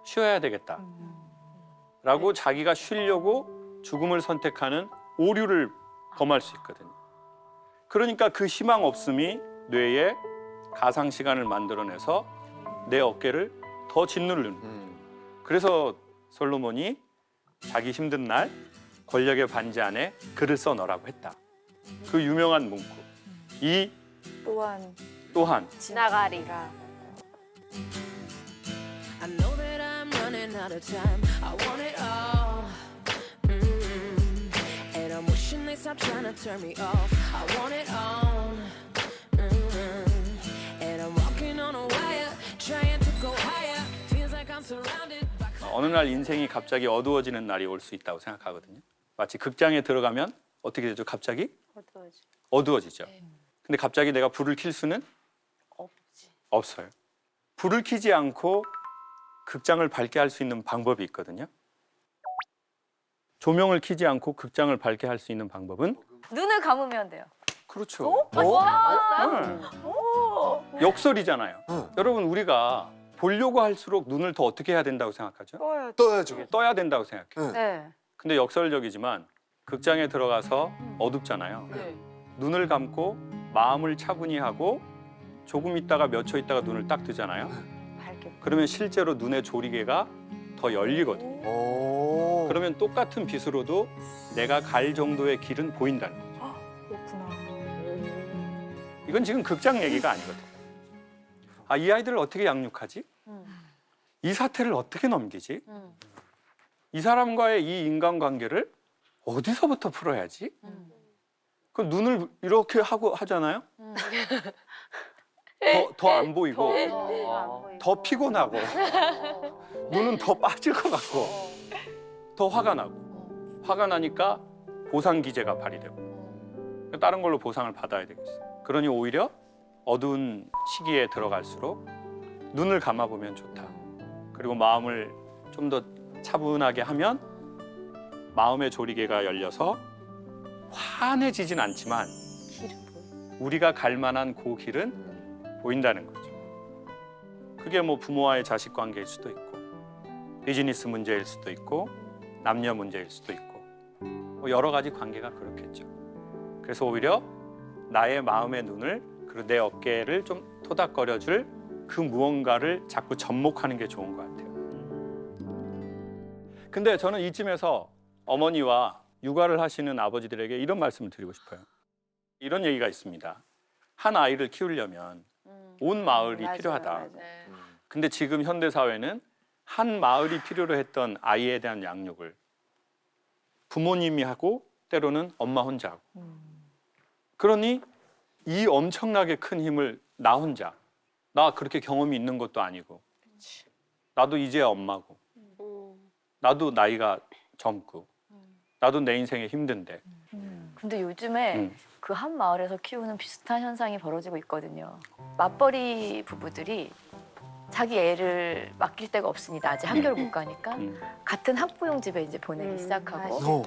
[SPEAKER 1] 쉬어야 되겠다. 라고 자기가 쉬려고 죽음을 선택하는 오류를 범할 수 있거든요. 그러니까 그 희망 없음이 뇌에 가상 시간을 만들어내서 내 어깨를 더 짓누르는 거예요. 그래서 솔로몬이 자기 힘든 날 권력의 반지 안에 글을 써넣으라고 했다. 그 유명한 문구. 이 또한
[SPEAKER 9] 지나가리라.
[SPEAKER 8] I know that I'm running out of time. I want it all. And I'm wishing they stop trying to turn me off. I want it all. And I'm walking on a wire, trying to go higher. Feels like I'm surrounded by.
[SPEAKER 1] 어느 날 인생이 갑자기 어두워지는 날이 올 수 있다고 생각하거든요. 마치 극장에 들어가면 어떻게 되죠? 갑자기 어두워지죠. 근데 갑자기 내가 불을 켤 수는 없어요. 불을 켜지 않고 극장을 밝게 할 수 있는 방법이 있거든요. 조명을 켜지 않고 극장을 밝게 할 수 있는 방법은
[SPEAKER 7] 눈을 감으면 돼요.
[SPEAKER 1] 그렇죠.
[SPEAKER 7] 봤어요?
[SPEAKER 1] 역설이잖아요. 여러분 우리가 보려고 할수록 눈을 더 어떻게 해야 된다고 생각하죠?
[SPEAKER 10] 떠야죠.
[SPEAKER 1] 떠야 된다고 생각해요.
[SPEAKER 7] 네.
[SPEAKER 1] 근데 역설적이지만 극장에 들어가서 어둡잖아요. 눈을 감고 마음을 차분히 하고 조금 있다가 몇 초 있다가 눈을 딱 뜨잖아요. 그러면 실제로 눈의 조리개가 더 열리거든요.
[SPEAKER 10] 오.
[SPEAKER 1] 그러면 똑같은 빛으로도 내가 갈 정도의 길은 보인다는 거죠.
[SPEAKER 7] 그렇구나.
[SPEAKER 1] 이건 지금 극장 얘기가 아니거든요. 아, 이 아이들을 어떻게 양육하지? 이 사태를 어떻게 넘기지? 이 사람과의 이 인간관계를 어디서부터 풀어야지? 그 눈을 이렇게 하고 하잖아요. 더 안 보이고, 더 피곤하고, 눈은 더 빠질 것 같고, 더 화가 나고, 화가 나니까 보상 기제가 발휘되고, 다른 걸로 보상을 받아야 되겠어요. 그러니 오히려 어두운 시기에 들어갈수록 눈을 감아보면 좋다. 그리고 마음을 좀 더 차분하게 하면 마음의 조리개가 열려서 환해지진 않지만 우리가 갈 만한 그 길은 보인다는 거죠. 그게 뭐 부모와의 자식 관계일 수도 있고 비즈니스 문제일 수도 있고 남녀 문제일 수도 있고 뭐 여러 가지 관계가 그렇겠죠. 그래서 오히려 나의 마음의 눈을 그리고 내 어깨를 좀 토닥거려줄 그 무언가를 자꾸 접목하는 게 좋은 것 같아요. 근데 저는 이쯤에서 어머니와 육아를 하시는 아버지들에게 이런 말씀을 드리고 싶어요. 이런 얘기가 있습니다. 한 아이를 키우려면 온 마을이 필요하다. 근데 지금 현대 사회는 한 마을이 필요로 했던 아이에 대한 양육을 부모님이 하고 때로는 엄마 혼자 하고. 그러니 이 엄청나게 큰 힘을 나 혼자, 나 그렇게 경험이 있는 것도 아니고 나도 이제야 엄마고 나도 나이가 젊고 나도 내 인생에 힘든데.
[SPEAKER 7] 근데 요즘에 그 한 마을에서 키우는 비슷한 현상이 벌어지고 있거든요. 맞벌이 부부들이 자기 애를 맡길 데가 없으니 낮에 한겨울 못 가니까 같은 학부형 집에 이제 보내기 시작하고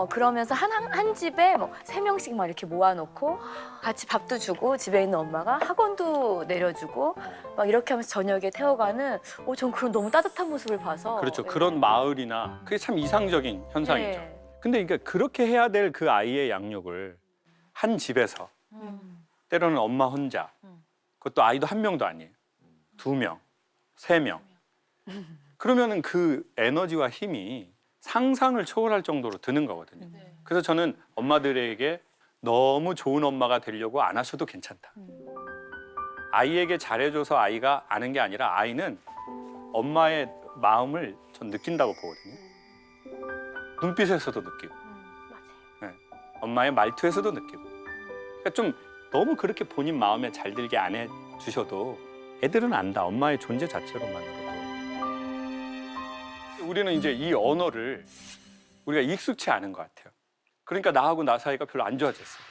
[SPEAKER 7] 그러면서 한 집에 뭐 3명씩 막 이렇게 모아놓고 같이 밥도 주고 집에 있는 엄마가 학원도 내려주고 막 이렇게 하면서 저녁에 태워가는 전 그런 너무 따뜻한 모습을 봐서
[SPEAKER 1] 그렇죠. 그런 마을이나 그게 참 이상적인 현상이죠. 근데 그러니까 그렇게 해야 될 그 아이의 양육을 한 집에서 때로는 엄마 혼자 그것도 아이도 1명도 아니에요. 2명, 3명. 그러면은 그 에너지와 힘이 상상을 초월할 정도로 드는 거거든요. 그래서 저는 엄마들에게 너무 좋은 엄마가 되려고 안 하셔도 괜찮다. 아이에게 잘해줘서 아이가 아는 게 아니라 아이는 엄마의 마음을 전 느낀다고 보거든요. 눈빛에서도 느끼고, 네. 엄마의 말투에서도 느끼고. 그러니까 좀 너무 그렇게 본인 마음에 잘 들게 안 해주셔도 애들은 안다. 엄마의 존재 자체로만으로도. 우리는 이제 이 언어를 우리가 익숙치 않은 것 같아요. 그러니까 나하고 나 사이가 별로 안 좋아졌어요.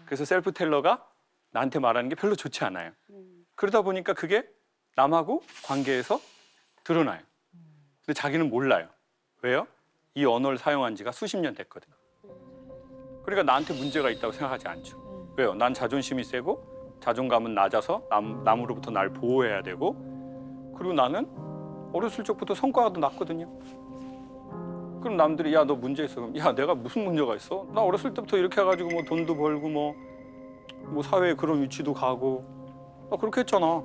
[SPEAKER 1] 그래서 셀프 텔러가 나한테 말하는 게 별로 좋지 않아요. 그러다 보니까 그게 남하고 관계에서 드러나요. 근데 자기는 몰라요. 왜요? 이 언어를 사용한 지가 수십 년 됐거든요. 그러니까 나한테 문제가 있다고 생각하지 않죠. 왜요? 난 자존심이 세고 자존감은 낮아서 남으로부터 날 보호해야 되고 그리고 나는 어렸을 적부터 성과가 낮거든요. 그럼 남들이 야 너 문제 있어. 그럼 야 내가 무슨 문제가 있어? 나 어렸을 때부터 이렇게 해가지고 뭐 돈도 벌고 뭐 사회에 그런 위치도 가고 나 그렇게 했잖아.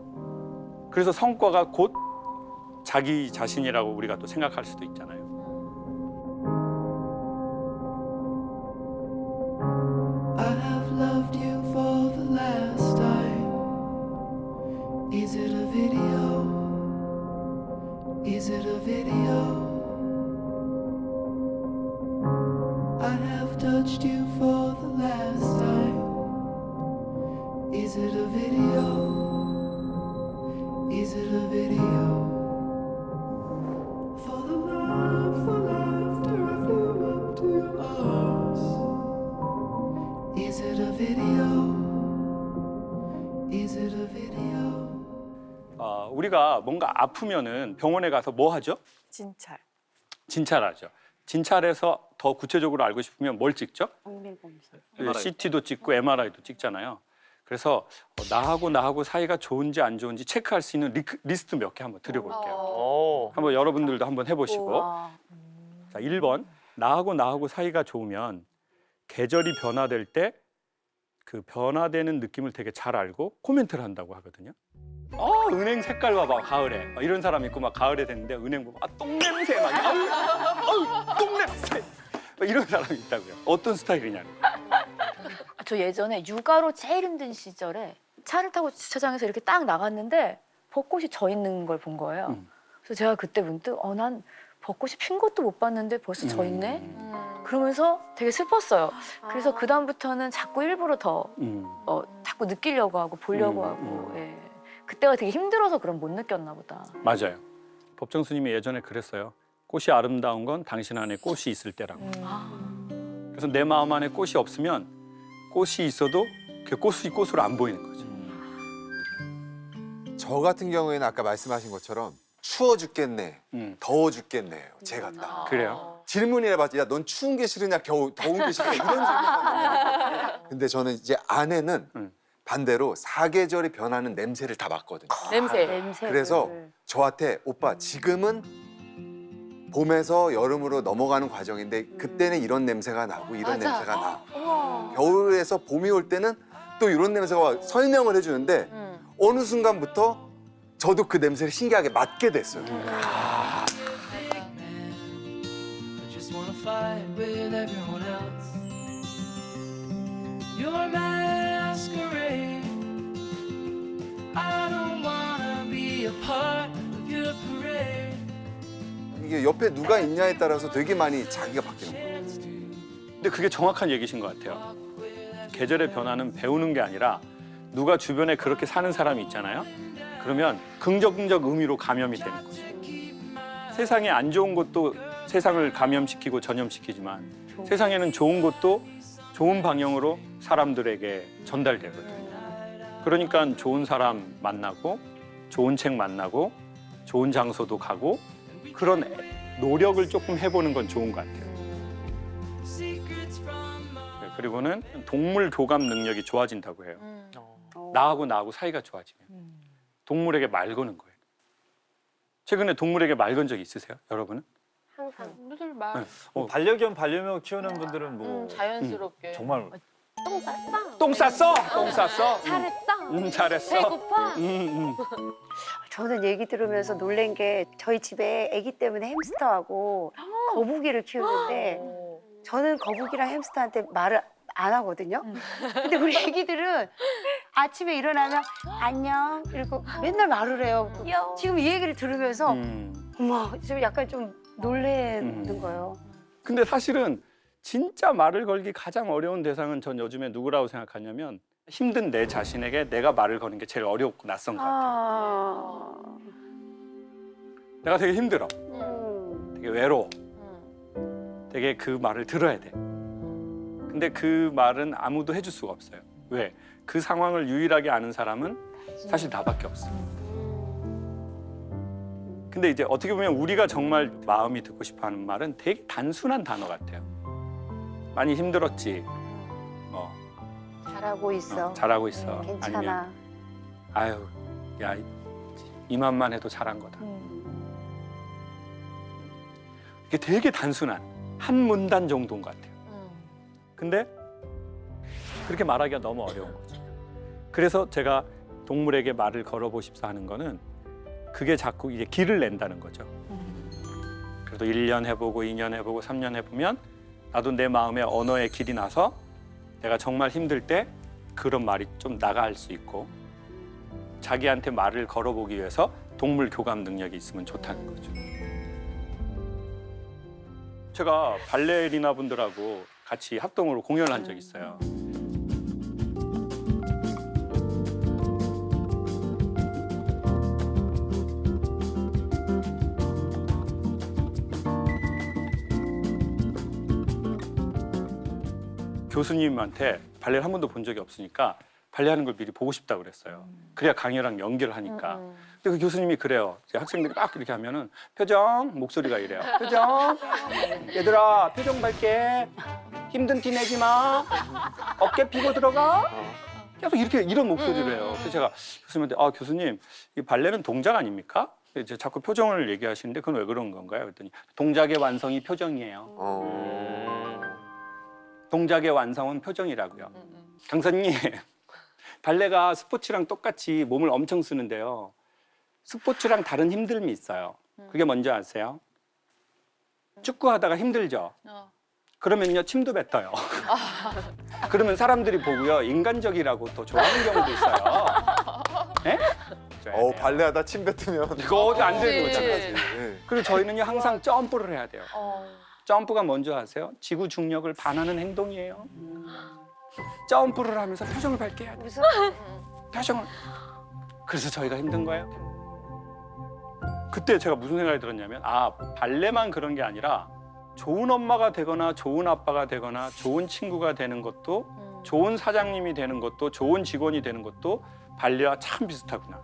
[SPEAKER 1] 그래서 성과가 곧 자기 자신이라고 우리가 또 생각할 수도 있잖아요.
[SPEAKER 8] I have loved you for the last time. Is it a video? Is it a video? I have touched you for the last time. Is it a video? Is it a video? For the love, for laughter, I flew up to your arms. Is it a video? Is it a video?
[SPEAKER 1] 우리가 뭔가 아프면은 병원에 가서 뭐 하죠?
[SPEAKER 9] 진찰.
[SPEAKER 1] 진찰하죠. 진찰해서 더 구체적으로 알고 싶으면 뭘 찍죠?
[SPEAKER 9] 정밀검사.
[SPEAKER 1] CT도 찍고 MRI도 찍잖아요. 그래서 나하고 사이가 좋은지 안 좋은지 체크할 수 있는 리스트 몇 개 한번 드려볼게요. 한번 여러분들도 한번 해보시고. 자, 1번 나하고 사이가 좋으면 계절이 변화될 때 그 변화되는 느낌을 되게 잘 알고 코멘트를 한다고 하거든요. 은행 색깔 봐봐 가을에 이런 사람 있고 막 가을에 됐는데 은행 보면 똥냄새 막 똥냄새 이런 사람이 있다고요. 어떤 스타일이냐고.
[SPEAKER 7] 저 예전에 육아로 제일 힘든 시절에 차를 타고 주차장에서 이렇게 딱 나갔는데 벚꽃이 져 있는 걸 본 거예요. 그래서 제가 그때 문득 난 벚꽃이 핀 것도 못 봤는데 벌써 져 있네. 그러면서 되게 슬펐어요. 그래서 그 다음부터는 자꾸 일부러 더 자꾸 느끼려고 하고 보려고 하고. 예. 그때가 되게 힘들어서 그럼 못 느꼈나 보다.
[SPEAKER 1] 맞아요. 법정 스님이 예전에 그랬어요. 꽃이 아름다운 건 당신 안에 꽃이 있을 때라고. 그래서 내 마음 안에 꽃이 없으면 꽃이 있어도 그 꽃이 꽃으로 안 보이는 거죠.
[SPEAKER 10] 저 같은 경우에는 아까 말씀하신 것처럼 추워 죽겠네, 더워 죽겠네요. 제가 딱.
[SPEAKER 1] 그래요?
[SPEAKER 10] 질문을 해봤지. 야, 넌 추운 게 싫으냐, 더운 게 싫으냐 이런 질문을. 근데 저는 이제 아내는 반대로 사계절이 변하는 냄새를 다 맡거든요.
[SPEAKER 7] 냄새.
[SPEAKER 10] 그래서 저한테 오빠 지금은 봄에서 여름으로 넘어가는 과정인데 그때는 이런 냄새가 나고 이런 냄새가 나. 겨울에서 봄이 올 때는 또 이런 냄새가 와. 설명을 해주는데 어느 순간부터 저도 그 냄새를 신기하게 맡게 됐어요.
[SPEAKER 8] just wanna fight with everyone else. Your masquerade. I don't wanna be a part of your parade.
[SPEAKER 10] 이게 옆에 누가 있냐에 따라서 되게 많이 자기가 바뀌는 거예요.
[SPEAKER 1] 근데 그게 정확한 얘기신 것 같아요. 계절의 변화는 배우는 게 아니라 누가 주변에 그렇게 사는 사람이 있잖아요. 그러면 긍정적 의미로 감염이 되는 거죠. 세상에 안 좋은 것도 세상을 감염시키고 전염시키지만 세상에는 좋은 것도 좋은 방향으로 사람들에게 전달되거든요. 그러니까 좋은 사람 만나고 좋은 책 만나고 좋은 장소도 가고 그런 노력을 조금 해보는 건 좋은 것 같아요. 그리고는 동물 교감 능력이 좋아진다고 해요. 나하고 사이가 좋아지면 동물에게 말 거는 거예요. 최근에 동물에게 말 건 적 있으세요, 여러분은?
[SPEAKER 9] 항상. 우리들 말.
[SPEAKER 11] 반려견, 반려묘 키우는 분들은 뭐
[SPEAKER 9] 자연스럽게.
[SPEAKER 11] 정말
[SPEAKER 9] 똥 쌌어?
[SPEAKER 1] 똥 쌌어? 똥 쌌어?
[SPEAKER 9] 잘했어?
[SPEAKER 1] 잘했어.
[SPEAKER 9] 배고파?
[SPEAKER 12] 저는 얘기 들으면서 놀란 게 저희 집에 아기 때문에 햄스터하고 거북이를 키우는데 저는 거북이랑 햄스터한테 말을 안 하거든요. 근데 우리 아기들은 아침에 일어나면 안녕 이러고 맨날 말을 해요.
[SPEAKER 9] 귀여워.
[SPEAKER 12] 지금 이 얘기를 들으면서 어머, 좀 약간 좀 놀래는 거예요.
[SPEAKER 1] 근데 사실은 진짜 말을 걸기 가장 어려운 대상은 전 요즘에 누구라고 생각하냐면 힘든 내 자신에게 내가 말을 거는 게 제일 어렵고 낯선 것 같아요. 내가 되게 힘들어. 되게 외로워. 되게 그 말을 들어야 돼. 근데 그 말은 아무도 해줄 수가 없어요. 왜? 그 상황을 유일하게 아는 사람은 사실 나밖에 없어. 근데 이제 어떻게 보면 우리가 정말 마음이 듣고 싶어하는 말은 되게 단순한 단어 같아요. 많이 힘들었지.
[SPEAKER 12] 잘하고 있어.
[SPEAKER 1] 잘하고 있어.
[SPEAKER 12] 괜찮아.
[SPEAKER 1] 아니면 아유, 야 이만만 해도 잘한 거다. 이게 되게 단순한 한 문단 정도인 것 같아요. 근데 그렇게 말하기가 너무 어려운 거죠. 그래서 제가 동물에게 말을 걸어보십사 하는 거는 그게 자꾸 이제 길을 낸다는 거죠. 그래도 1년 해보고 2년 해보고 3년 해보면 나도 내 마음에 언어의 길이 나서 내가 정말 힘들 때 그런 말이 좀 나갈 수 있고 자기한테 말을 걸어보기 위해서 동물 교감 능력이 있으면 좋다는 거죠. 제가 발레리나 분들하고 같이 합동으로 공연을 한 적이 있어요. 교수님한테 발레를 한 번도 본 적이 없으니까 발레하는 걸 미리 보고 싶다고 그랬어요. 그래야 강의랑 연결을 하니까. 근데 그 교수님이 그래요. 이제 학생들이 막 이렇게 하면은 표정, 목소리가 이래요. 표정, 얘들아 표정 밝게, 힘든 티 내지 마, 어깨 피고 들어가. 계속 이렇게 이런 목소리를 해요. 그래서 제가 교수님한테 교수님 이 발레는 동작 아닙니까? 이제 자꾸 표정을 얘기하시는데 그건 왜 그런 건가요? 그랬더니 동작의 완성이 표정이에요. 동작의 완성은 표정이라고요. 강사님, 발레가 스포츠랑 똑같이 몸을 엄청 쓰는데요. 스포츠랑 다른 힘듦이 있어요. 그게 뭔지 아세요? 축구하다가 힘들죠? 그러면요, 침도 뱉어요. 그러면 사람들이 보고요, 인간적이라고 또 좋아하는 경우도 있어요. 네?
[SPEAKER 10] 발레하다 침 뱉으면
[SPEAKER 1] 이거 안 되는 거잖아요.
[SPEAKER 10] 네.
[SPEAKER 1] 그리고 저희는요, 항상 점프를 해야 돼요. 점프가 뭔지 아세요? 지구 중력을 반하는 행동이에요. 점프를 하면서 표정을 밝게 해야 돼요. 표정을. 그래서 저희가 힘든 거예요. 그때 제가 무슨 생각이 들었냐면 발레만 그런 게 아니라 좋은 엄마가 되거나 좋은 아빠가 되거나 좋은 친구가 되는 것도 좋은 사장님이 되는 것도 좋은 직원이 되는 것도 발레와 참 비슷하구나.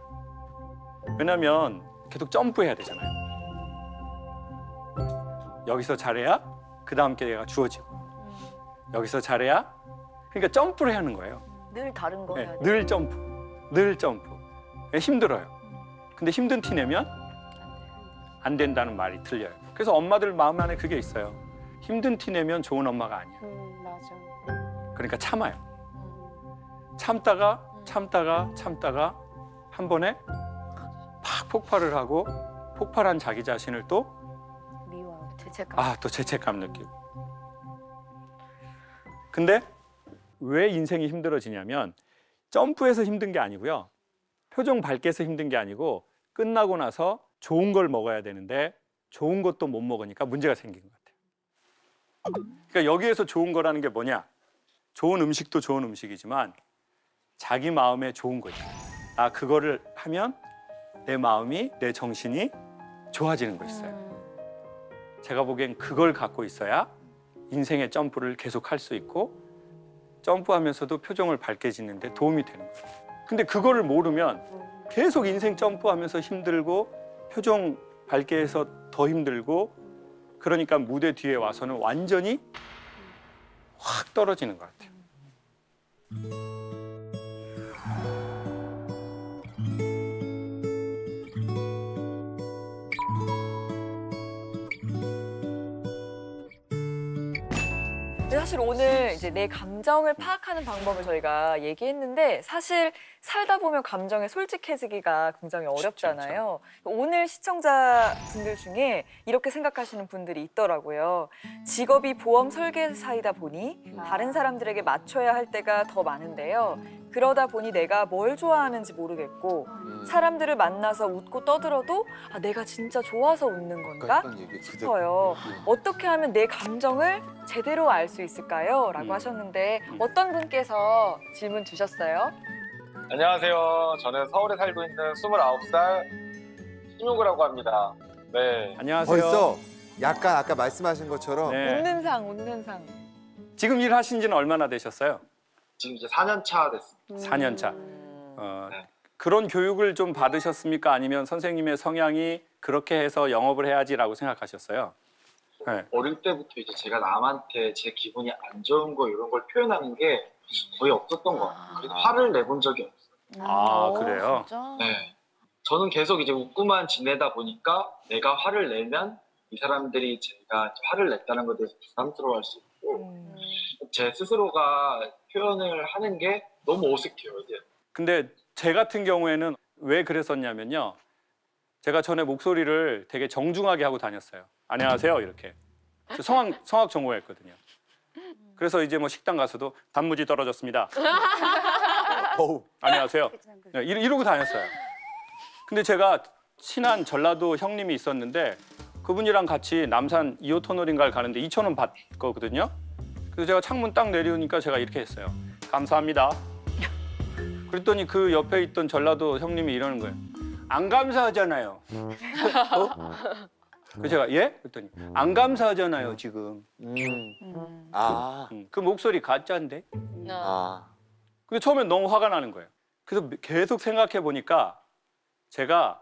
[SPEAKER 1] 왜냐면 계속 점프해야 되잖아요. 여기서 잘해야 그 다음 기회가 주어지고 여기서 잘해야 그러니까 점프를 하는 거예요.
[SPEAKER 7] 늘 다른 거 해야 돼.
[SPEAKER 1] 늘 점프, 늘 점프. 힘들어요. 근데 힘든 티 내면 안 된다는 말이 틀려요. 그래서 엄마들 마음 안에 그게 있어요. 힘든 티 내면 좋은 엄마가 아니야.
[SPEAKER 9] 맞아.
[SPEAKER 1] 그러니까 참아요. 참다가 한 번에 팍 폭발을 하고 폭발한 자기 자신을 또
[SPEAKER 7] 미워하고 죄책감.
[SPEAKER 1] 또 죄책감 느끼고. 근데 왜 인생이 힘들어지냐면 점프해서 힘든 게 아니고요. 표정 밝게 해서 힘든 게 아니고 끝나고 나서 좋은 걸 먹어야 되는데 좋은 것도 못 먹으니까 문제가 생긴 것 같아요. 그러니까 여기에서 좋은 거라는 게 뭐냐? 좋은 음식도 좋은 음식이지만 자기 마음에 좋은 거죠. 그거를 하면 내 마음이, 내 정신이 좋아지는 거 있어요. 제가 보기엔 그걸 갖고 있어야 인생의 점프를 계속 할 수 있고 점프하면서도 표정을 밝게 짓는데 도움이 되는 거예요. 근데 그거를 모르면 계속 인생 점프하면서 힘들고 표정 밝게 해서 더 힘들고 그러니까 무대 뒤에 와서는 완전히 확 떨어지는 것 같아요.
[SPEAKER 13] 사실 오늘 이제 내 감정을 파악하는 방법을 저희가 얘기했는데 사실 살다 보면 감정에 솔직해지기가 굉장히 어렵잖아요. 오늘 시청자분들 중에 이렇게 생각하시는 분들이 있더라고요. 직업이 보험 설계사이다 보니 다른 사람들에게 맞춰야 할 때가 더 많은데요. 그러다 보니 내가 뭘 좋아하는지 모르겠고 사람들을 만나서 웃고 떠들어도 내가 진짜 좋아서 웃는 건가 싶어요. 어떻게 하면 내 감정을 제대로 알 수 있을까요? 라고 하셨는데 어떤 분께서 질문 주셨어요?
[SPEAKER 14] 안녕하세요. 저는 서울에 살고 있는 29살 신용구라고 합니다. 네.
[SPEAKER 1] 안녕하세요.
[SPEAKER 10] 벌써 약간 아까 말씀하신 것처럼
[SPEAKER 1] 네.
[SPEAKER 13] 웃는 상.
[SPEAKER 1] 지금 일하신 지는 얼마나 되셨어요?
[SPEAKER 14] 지금 이제 4년 차 됐습니다.
[SPEAKER 1] 4년 차. 그런 교육을 좀 받으셨습니까? 아니면 선생님의 성향이 그렇게 해서 영업을 해야지라고 생각하셨어요? 네.
[SPEAKER 14] 어릴 때부터 이제 제가 남한테 제 기분이 안 좋은 거 이런 걸 표현하는 게 거의 없었던 것 같아요. 그래서 화를 내본 적이 없어요.
[SPEAKER 1] 그래요?
[SPEAKER 7] 진짜?
[SPEAKER 14] 네. 저는 계속 이제 웃고만 지내다 보니까 내가 화를 내면 이 사람들이 제가 화를 냈다는 것에 대해서 부담스러워할 수 있고 제 스스로가 표현을 하는 게 너무 어색해요. 이제.
[SPEAKER 1] 근데 제 같은 경우에는 왜 그랬었냐면요. 제가 전에 목소리를 되게 정중하게 하고 다녔어요. 안녕하세요 이렇게. 성악 전공했거든요. 그래서 이제 뭐 식당 가서도 단무지 떨어졌습니다. 안녕하세요. 네, 이러고 다녔어요. 근데 제가 친한 전라도 형님이 있었는데 그분이랑 같이 남산 2호 터널인가를 가는데 2,000원 받거든요. 그래서 제가 창문 딱 내리우니까 제가 이렇게 했어요. 감사합니다. 그랬더니 그 옆에 있던 전라도 형님이 이러는 거예요. 안 감사하잖아요. 그래서 제가 예? 그랬더니 안 감사하잖아요 지금. 그 목소리 가짜인데? 근데 처음엔 너무 화가 나는 거예요. 그래서 계속 생각해 보니까 제가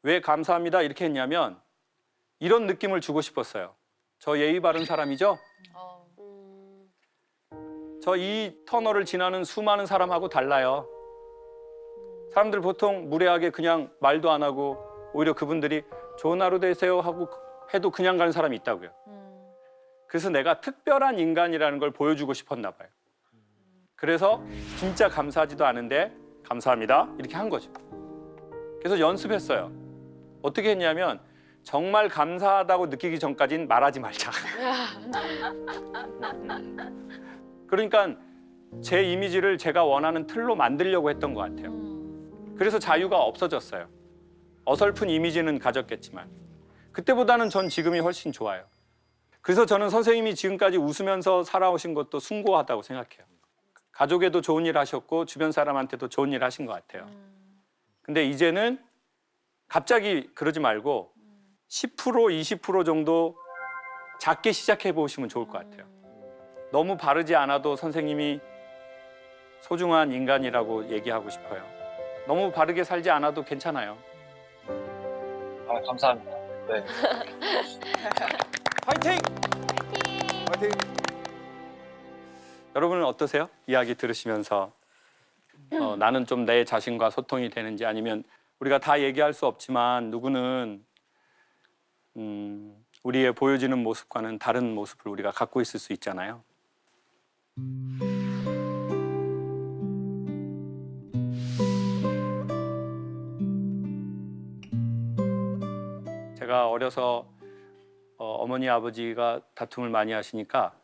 [SPEAKER 1] 왜 감사합니다 이렇게 했냐면 이런 느낌을 주고 싶었어요. 저 예의 바른 사람이죠? 저 이 터널을 지나는 수많은 사람하고 달라요. 사람들 보통 무례하게 그냥 말도 안 하고 오히려 그분들이 좋은 하루 되세요 하고 해도 그냥 가는 사람이 있다고요. 그래서 내가 특별한 인간이라는 걸 보여주고 싶었나 봐요. 그래서 진짜 감사하지도 않은데 감사합니다 이렇게 한 거죠. 그래서 연습했어요. 어떻게 했냐면 정말 감사하다고 느끼기 전까지는 말하지 말자. 그러니까 제 이미지를 제가 원하는 틀로 만들려고 했던 것 같아요. 그래서 자유가 없어졌어요. 어설픈 이미지는 가졌겠지만 그때보다는 전 지금이 훨씬 좋아요. 그래서 저는 선생님이 지금까지 웃으면서 살아오신 것도 숭고하다고 생각해요. 가족에도 좋은 일 하셨고 주변 사람한테도 좋은 일 하신 것 같아요. 근데 이제는 갑자기 그러지 말고 10% 20% 정도 작게 시작해 보시면 좋을 것 같아요. 너무 바르지 않아도 선생님이 소중한 인간이라고 얘기하고 싶어요. 너무 바르게 살지 않아도 괜찮아요.
[SPEAKER 14] 감사합니다. 네.
[SPEAKER 3] 파이팅!
[SPEAKER 10] 파이팅!
[SPEAKER 1] 여러분은 어떠세요? 이야기 들으시면서 나는 좀 내 자신과 소통이 되는지, 아니면 우리가 다 얘기할 수 없지만 누구는 우리의 보여지는 모습과는 다른 모습을 우리가 갖고 있을 수 있잖아요. 제가 어려서 어머니 아버지가 다툼을 많이 하시니까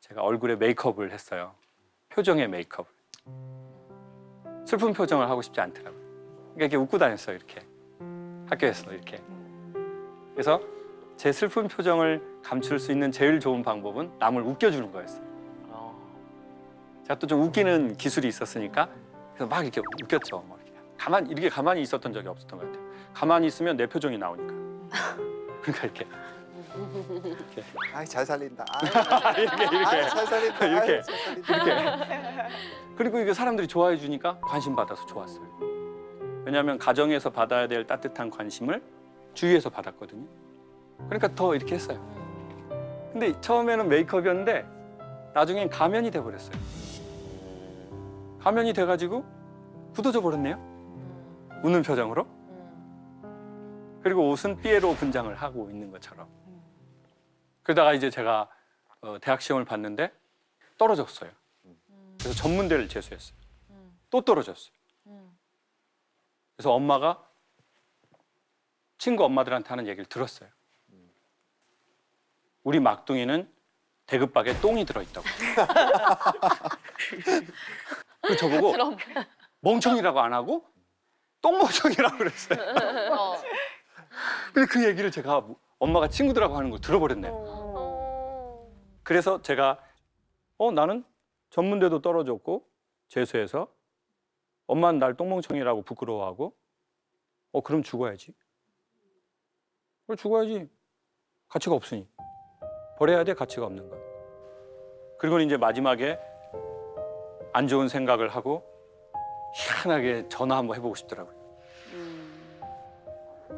[SPEAKER 1] 제가 얼굴에 메이크업을 했어요. 표정의 메이크업을. 슬픈 표정을 하고 싶지 않더라고요. 그러니까 이렇게 웃고 다녔어요. 이렇게 학교에서 이렇게. 그래서 제 슬픈 표정을 감출 수 있는 제일 좋은 방법은 남을 웃겨주는 거였어요. 제가 또 좀 웃기는 기술이 있었으니까 그래서 막 이렇게 웃겼죠. 뭐 이렇게 가만히 있었던 적이 없었던 것 같아요. 가만히 있으면 내 표정이 나오니까. 그러니까 이렇게.
[SPEAKER 10] 아이 잘 살린다.
[SPEAKER 1] 이렇게.
[SPEAKER 10] 잘 살린다.
[SPEAKER 1] 이렇게.
[SPEAKER 10] 잘 살린다.
[SPEAKER 1] 이렇게. 그리고 이게 사람들이 좋아해 주니까 관심 받아서 좋았어요. 왜냐하면 가정에서 받아야 될 따뜻한 관심을 주위에서 받았거든요. 그러니까 더 이렇게 했어요. 근데 처음에는 메이크업이었는데 나중엔 가면이 돼버렸어요. 가면이 돼가지고 굳어져 버렸네요. 웃는 표정으로. 그리고 옷은 삐에로 분장을 하고 있는 것처럼. 그러다가 이제 제가 대학 시험을 봤는데 떨어졌어요. 그래서 전문대를 재수했어요. 또 떨어졌어요. 그래서 엄마가 친구 엄마들한테 하는 얘기를 들었어요. 우리 막둥이는 대급박에 똥이 들어있다고. 그 저보고 멍청이라고 안 하고 똥멍청이라고 그랬어요. 근데 그 얘기를 제가 엄마가 친구들하고 하는 걸 들어버렸네요. 그래서 제가 나는 전문대도 떨어졌고 재수해서 엄마는 날 똥멍청이라고 부끄러워하고 그럼 죽어야지. 그럼 죽어야지. 가치가 없으니. 버려야 돼, 가치가 없는 건. 그리고 이제 마지막에 안 좋은 생각을 하고 희한하게 전화 한번 해보고 싶더라고요.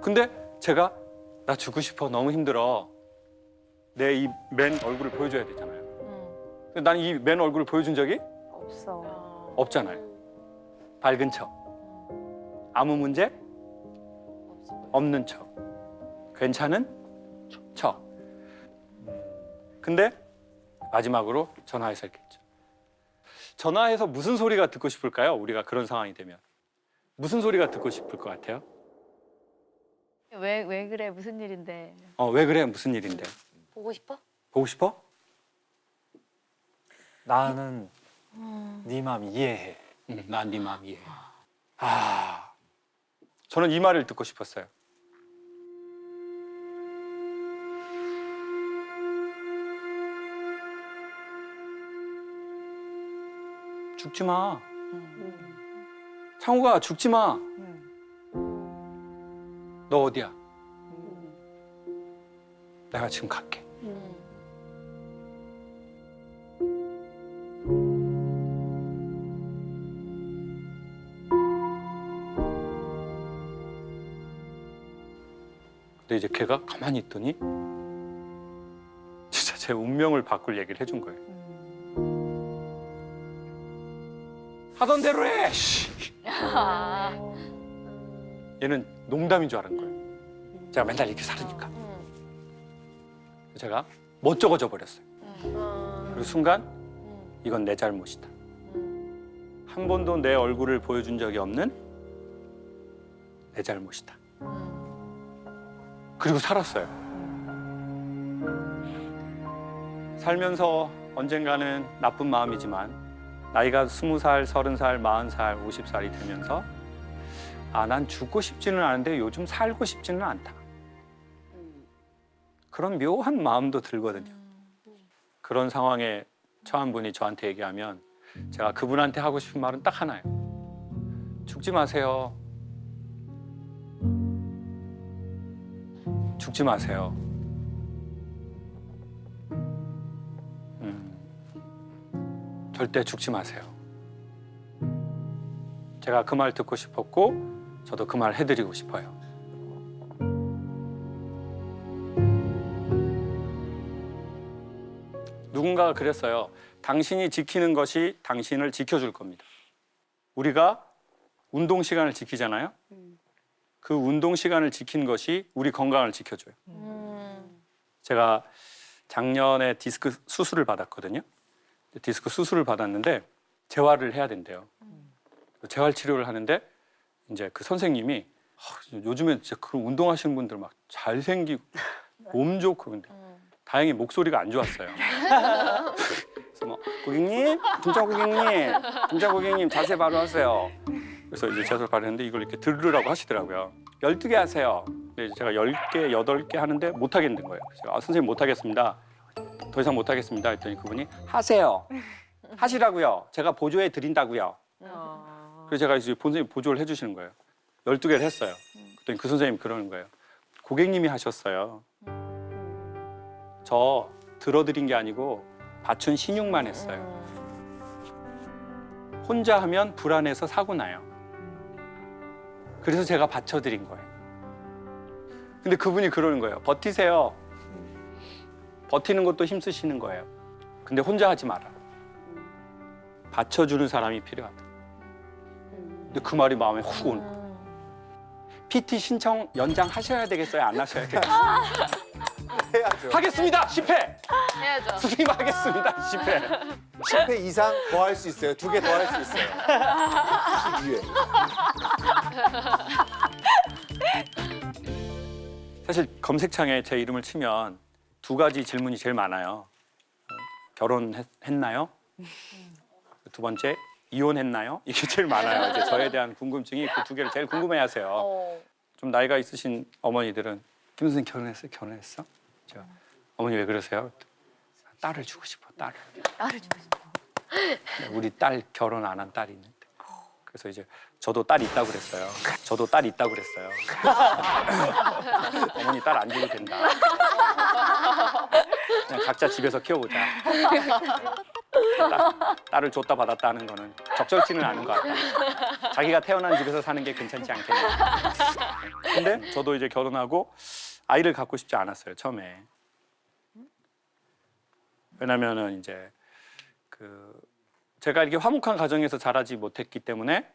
[SPEAKER 1] 근데 제가 나 죽고 싶어, 너무 힘들어. 내 이 맨 얼굴을 보여줘야 되잖아요. 근데 나는 이 맨 얼굴을 보여준 적이 없잖아요. 밝은 척, 아무 문제 없는 척, 괜찮은 척. 근데 마지막으로 전화해서 했겠죠. 전화해서 무슨 소리가 듣고 싶을까요? 우리가 그런 상황이 되면 무슨 소리가 듣고 싶을 것 같아요?
[SPEAKER 7] 왜 그래? 무슨 일인데?
[SPEAKER 1] 왜 그래? 무슨 일인데?
[SPEAKER 7] 보고 싶어?
[SPEAKER 1] 보고 싶어?
[SPEAKER 11] 나는 네 마음 이해해.
[SPEAKER 1] 난 네 마음 이해해. 저는 이 말을 듣고 싶었어요. 죽지 마. 창호가 죽지 마. 너 어디야? 내가 지금 갈게. 근데 이제 걔가 가만히 있더니 진짜 제 운명을 바꿀 얘기를 해준 거예요. 하던 대로 해. 얘는 농담인 줄 알은 거예요. 제가 맨날 이렇게 살으니까. 제가 멋쩍어져 버렸어요. 그 순간 이건 내 잘못이다. 한 번도 내 얼굴을 보여준 적이 없는 내 잘못이다. 그리고 살았어요. 살면서 언젠가는 나쁜 마음이지만 나이가 20살, 30살, 40살, 50살이 되면서 난 죽고 싶지는 않은데 요즘 살고 싶지는 않다. 그런 묘한 마음도 들거든요. 그런 상황에 처한 분이 저한테 얘기하면 제가 그분한테 하고 싶은 말은 딱 하나예요. 죽지 마세요. 죽지 마세요. 절대 죽지 마세요. 제가 그 말 듣고 싶었고 저도 그 말 해드리고 싶어요. 누군가가 그랬어요. 당신이 지키는 것이 당신을 지켜줄 겁니다. 우리가 운동 시간을 지키잖아요. 그 운동 시간을 지키는 것이 우리 건강을 지켜줘요. 제가 작년에 디스크 수술을 받았거든요. 디스크 수술을 받았는데 재활을 해야 된대요. 재활 치료를 하는데 이제 그 선생님이 요즘에 진짜 그런 운동하시는 분들 막 잘생기고 몸 좋고 근데 다행히 목소리가 안 좋았어요. 그래서 뭐 고객님, 김자 고객님 자세 바로 하세요. 그래서 이제 자세를 바로 했는데 이걸 이렇게 들으라고 하시더라고요. 12개 하세요. 근데 제가 10개, 8개 하는데 못 하겠는 거예요. 그래서 선생님 못 하겠습니다. 더 이상 못 하겠습니다. 했더니 그분이 하세요. 하시라고요. 제가 보조해 드린다고요. 그래서 제가 이제 선생님 보조를 해주시는 거예요. 12개를 했어요. 그랬더니 그 선생님이 그러는 거예요. 고객님이 하셨어요. 저 들어드린 게 아니고 받춘 신용만 했어요. 혼자 하면 불안해서 사고 나요. 그래서 제가 받쳐드린 거예요. 근데 그분이 그러는 거예요. 버티세요. 버티는 것도 힘쓰시는 거예요. 근데 혼자 하지 마라. 받쳐주는 사람이 필요하다. 근데 그 말이 마음에 훅 오는 거예요. PT 신청 연장하셔야 되겠어요? 안 하셔야 되겠어요?
[SPEAKER 10] 해야죠.
[SPEAKER 1] 하겠습니다. 10회.
[SPEAKER 9] 해야죠.
[SPEAKER 1] 선생님 하겠습니다. 10회.
[SPEAKER 10] 10회 이상 더 할 수 있어요. 2개 더 할 수 있어요. 12회.
[SPEAKER 1] 사실 검색창에 제 이름을 치면 2가지 질문이 제일 많아요. 결혼했나요? 두 번째, 이혼했나요? 이게 제일 많아요. 이제 저에 대한 궁금증이 그 2개를 제일 궁금해하세요. 좀 나이가 있으신 어머니들은 김 선생 결혼했어요? 결혼했어? 제가 어머니 왜 그러세요? 딸을 주고 싶어. 딸을 주고 싶어. 우리 딸 결혼 안 한 딸이 있는데. 그래서 이제 저도 딸 있다고 그랬어요. 어머니 딸 안 줘도 된다. 그냥 각자 집에서 키워보자. 딸을 줬다 받았다 하는 거는 적절치는 않은 것 같다. 자기가 태어난 집에서 사는 게 괜찮지 않겠냐. 근데 저도 이제 결혼하고 아이를 갖고 싶지 않았어요, 처음에. 왜냐면은 이제 제가 이렇게 화목한 가정에서 자라지 못했기 때문에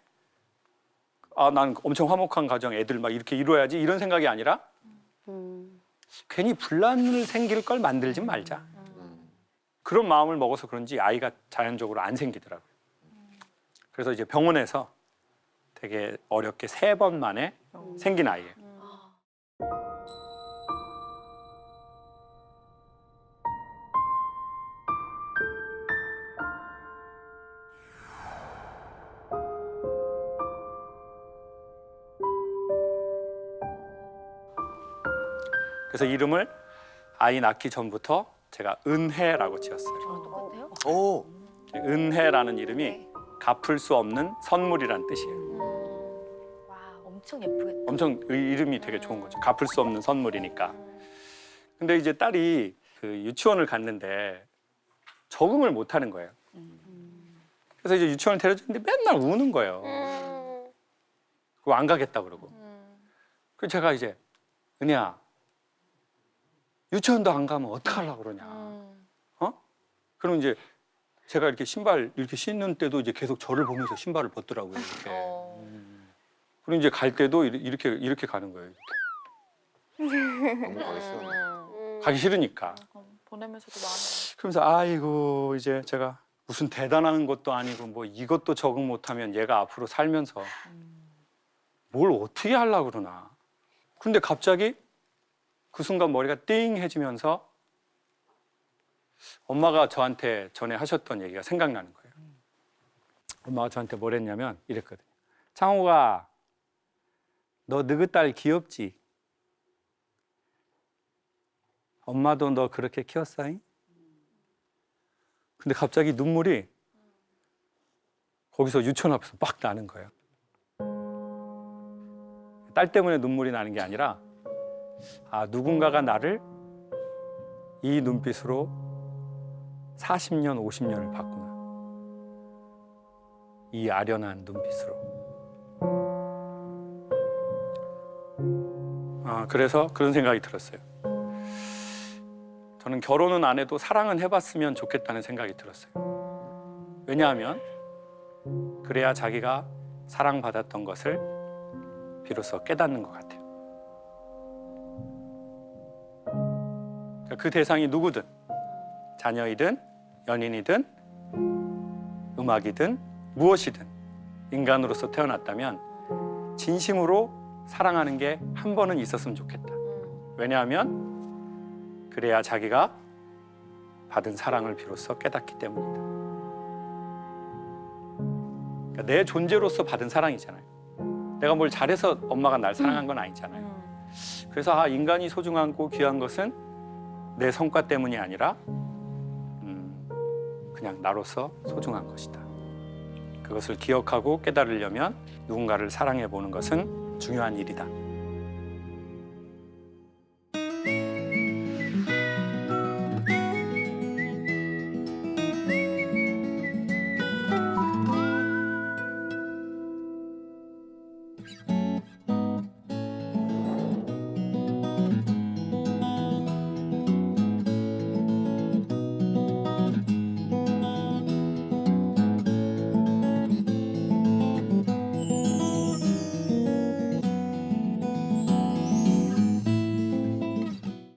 [SPEAKER 1] 난 엄청 화목한 가정 애들 막 이렇게 이루어야지 이런 생각이 아니라 괜히 분란을 생길 걸 만들지 말자. 그런 마음을 먹어서 그런지 아이가 자연적으로 안 생기더라고요. 그래서 이제 병원에서 되게 어렵게 3번 만에 생긴 아이예요. 그래서 이름을 아이 낳기 전부터 제가 은혜라고 지었어요.
[SPEAKER 7] 저랑 똑같아요?
[SPEAKER 10] 오.
[SPEAKER 1] 은혜라는 이름이 갚을 수 없는 선물이란 뜻이에요.
[SPEAKER 7] 와, 엄청 예쁘겠다.
[SPEAKER 1] 엄청 이름이 되게 좋은 거죠. 갚을 수 없는 선물이니까. 근데 이제 딸이 그 유치원을 갔는데 적응을 못 하는 거예요. 그래서 이제 유치원을 데려주는데 맨날 우는 거예요. 그거 안 가겠다 그러고. 그래서 제가 이제 은혜야, 유치원도 안 가면 어떡하려고 그러냐. 그럼 이제 제가 이렇게 신발 이렇게 신는 때도 이제 계속 저를 보면서 신발을 벗더라고요. 이렇게. 그리고 이제 갈 때도 이렇게 가는 거예요.
[SPEAKER 10] 너무 가기 싫어.
[SPEAKER 1] 가기 싫으니까.
[SPEAKER 9] 보내면서도 마음이.
[SPEAKER 1] 그러면서 아이고 이제 제가 무슨 대단한 것도 아니고 뭐 이것도 적응 못하면 얘가 앞으로 살면서 뭘 어떻게 하려고 그러나. 근데 갑자기 그 순간 머리가 띵 해지면서 엄마가 저한테 전에 하셨던 얘기가 생각나는 거예요. 엄마가 저한테 뭘 했냐면 이랬거든요. 창호가 너 너희 딸 귀엽지? 엄마도 너 그렇게 키웠어잉? 근데 갑자기 눈물이 거기서 유치원 앞에서 막 나는 거예요. 딸 때문에 눈물이 나는 게 아니라 누군가가 나를 이 눈빛으로 40년, 50년을 봤구나. 이 아련한 눈빛으로. 그래서 그런 생각이 들었어요. 저는 결혼은 안 해도 사랑은 해봤으면 좋겠다는 생각이 들었어요.
[SPEAKER 11] 왜냐하면 그래야 자기가 사랑받았던 것을 비로소 깨닫는 것 같아요. 그 대상이 누구든, 자녀이든 연인이든 음악이든 무엇이든 인간으로서 태어났다면 진심으로 사랑하는 게 한 번은 있었으면 좋겠다. 왜냐하면 그래야 자기가 받은 사랑을 비로소 깨닫기 때문이다. 그러니까 내 존재로서 받은 사랑이잖아요. 내가 뭘 잘해서 엄마가 날 사랑한 건 아니잖아요. 그래서 인간이 소중하고 귀한 것은 내 성과 때문이 아니라 그냥 나로서 소중한 것이다. 그것을 기억하고 깨달으려면 누군가를 사랑해 보는 것은 중요한 일이다.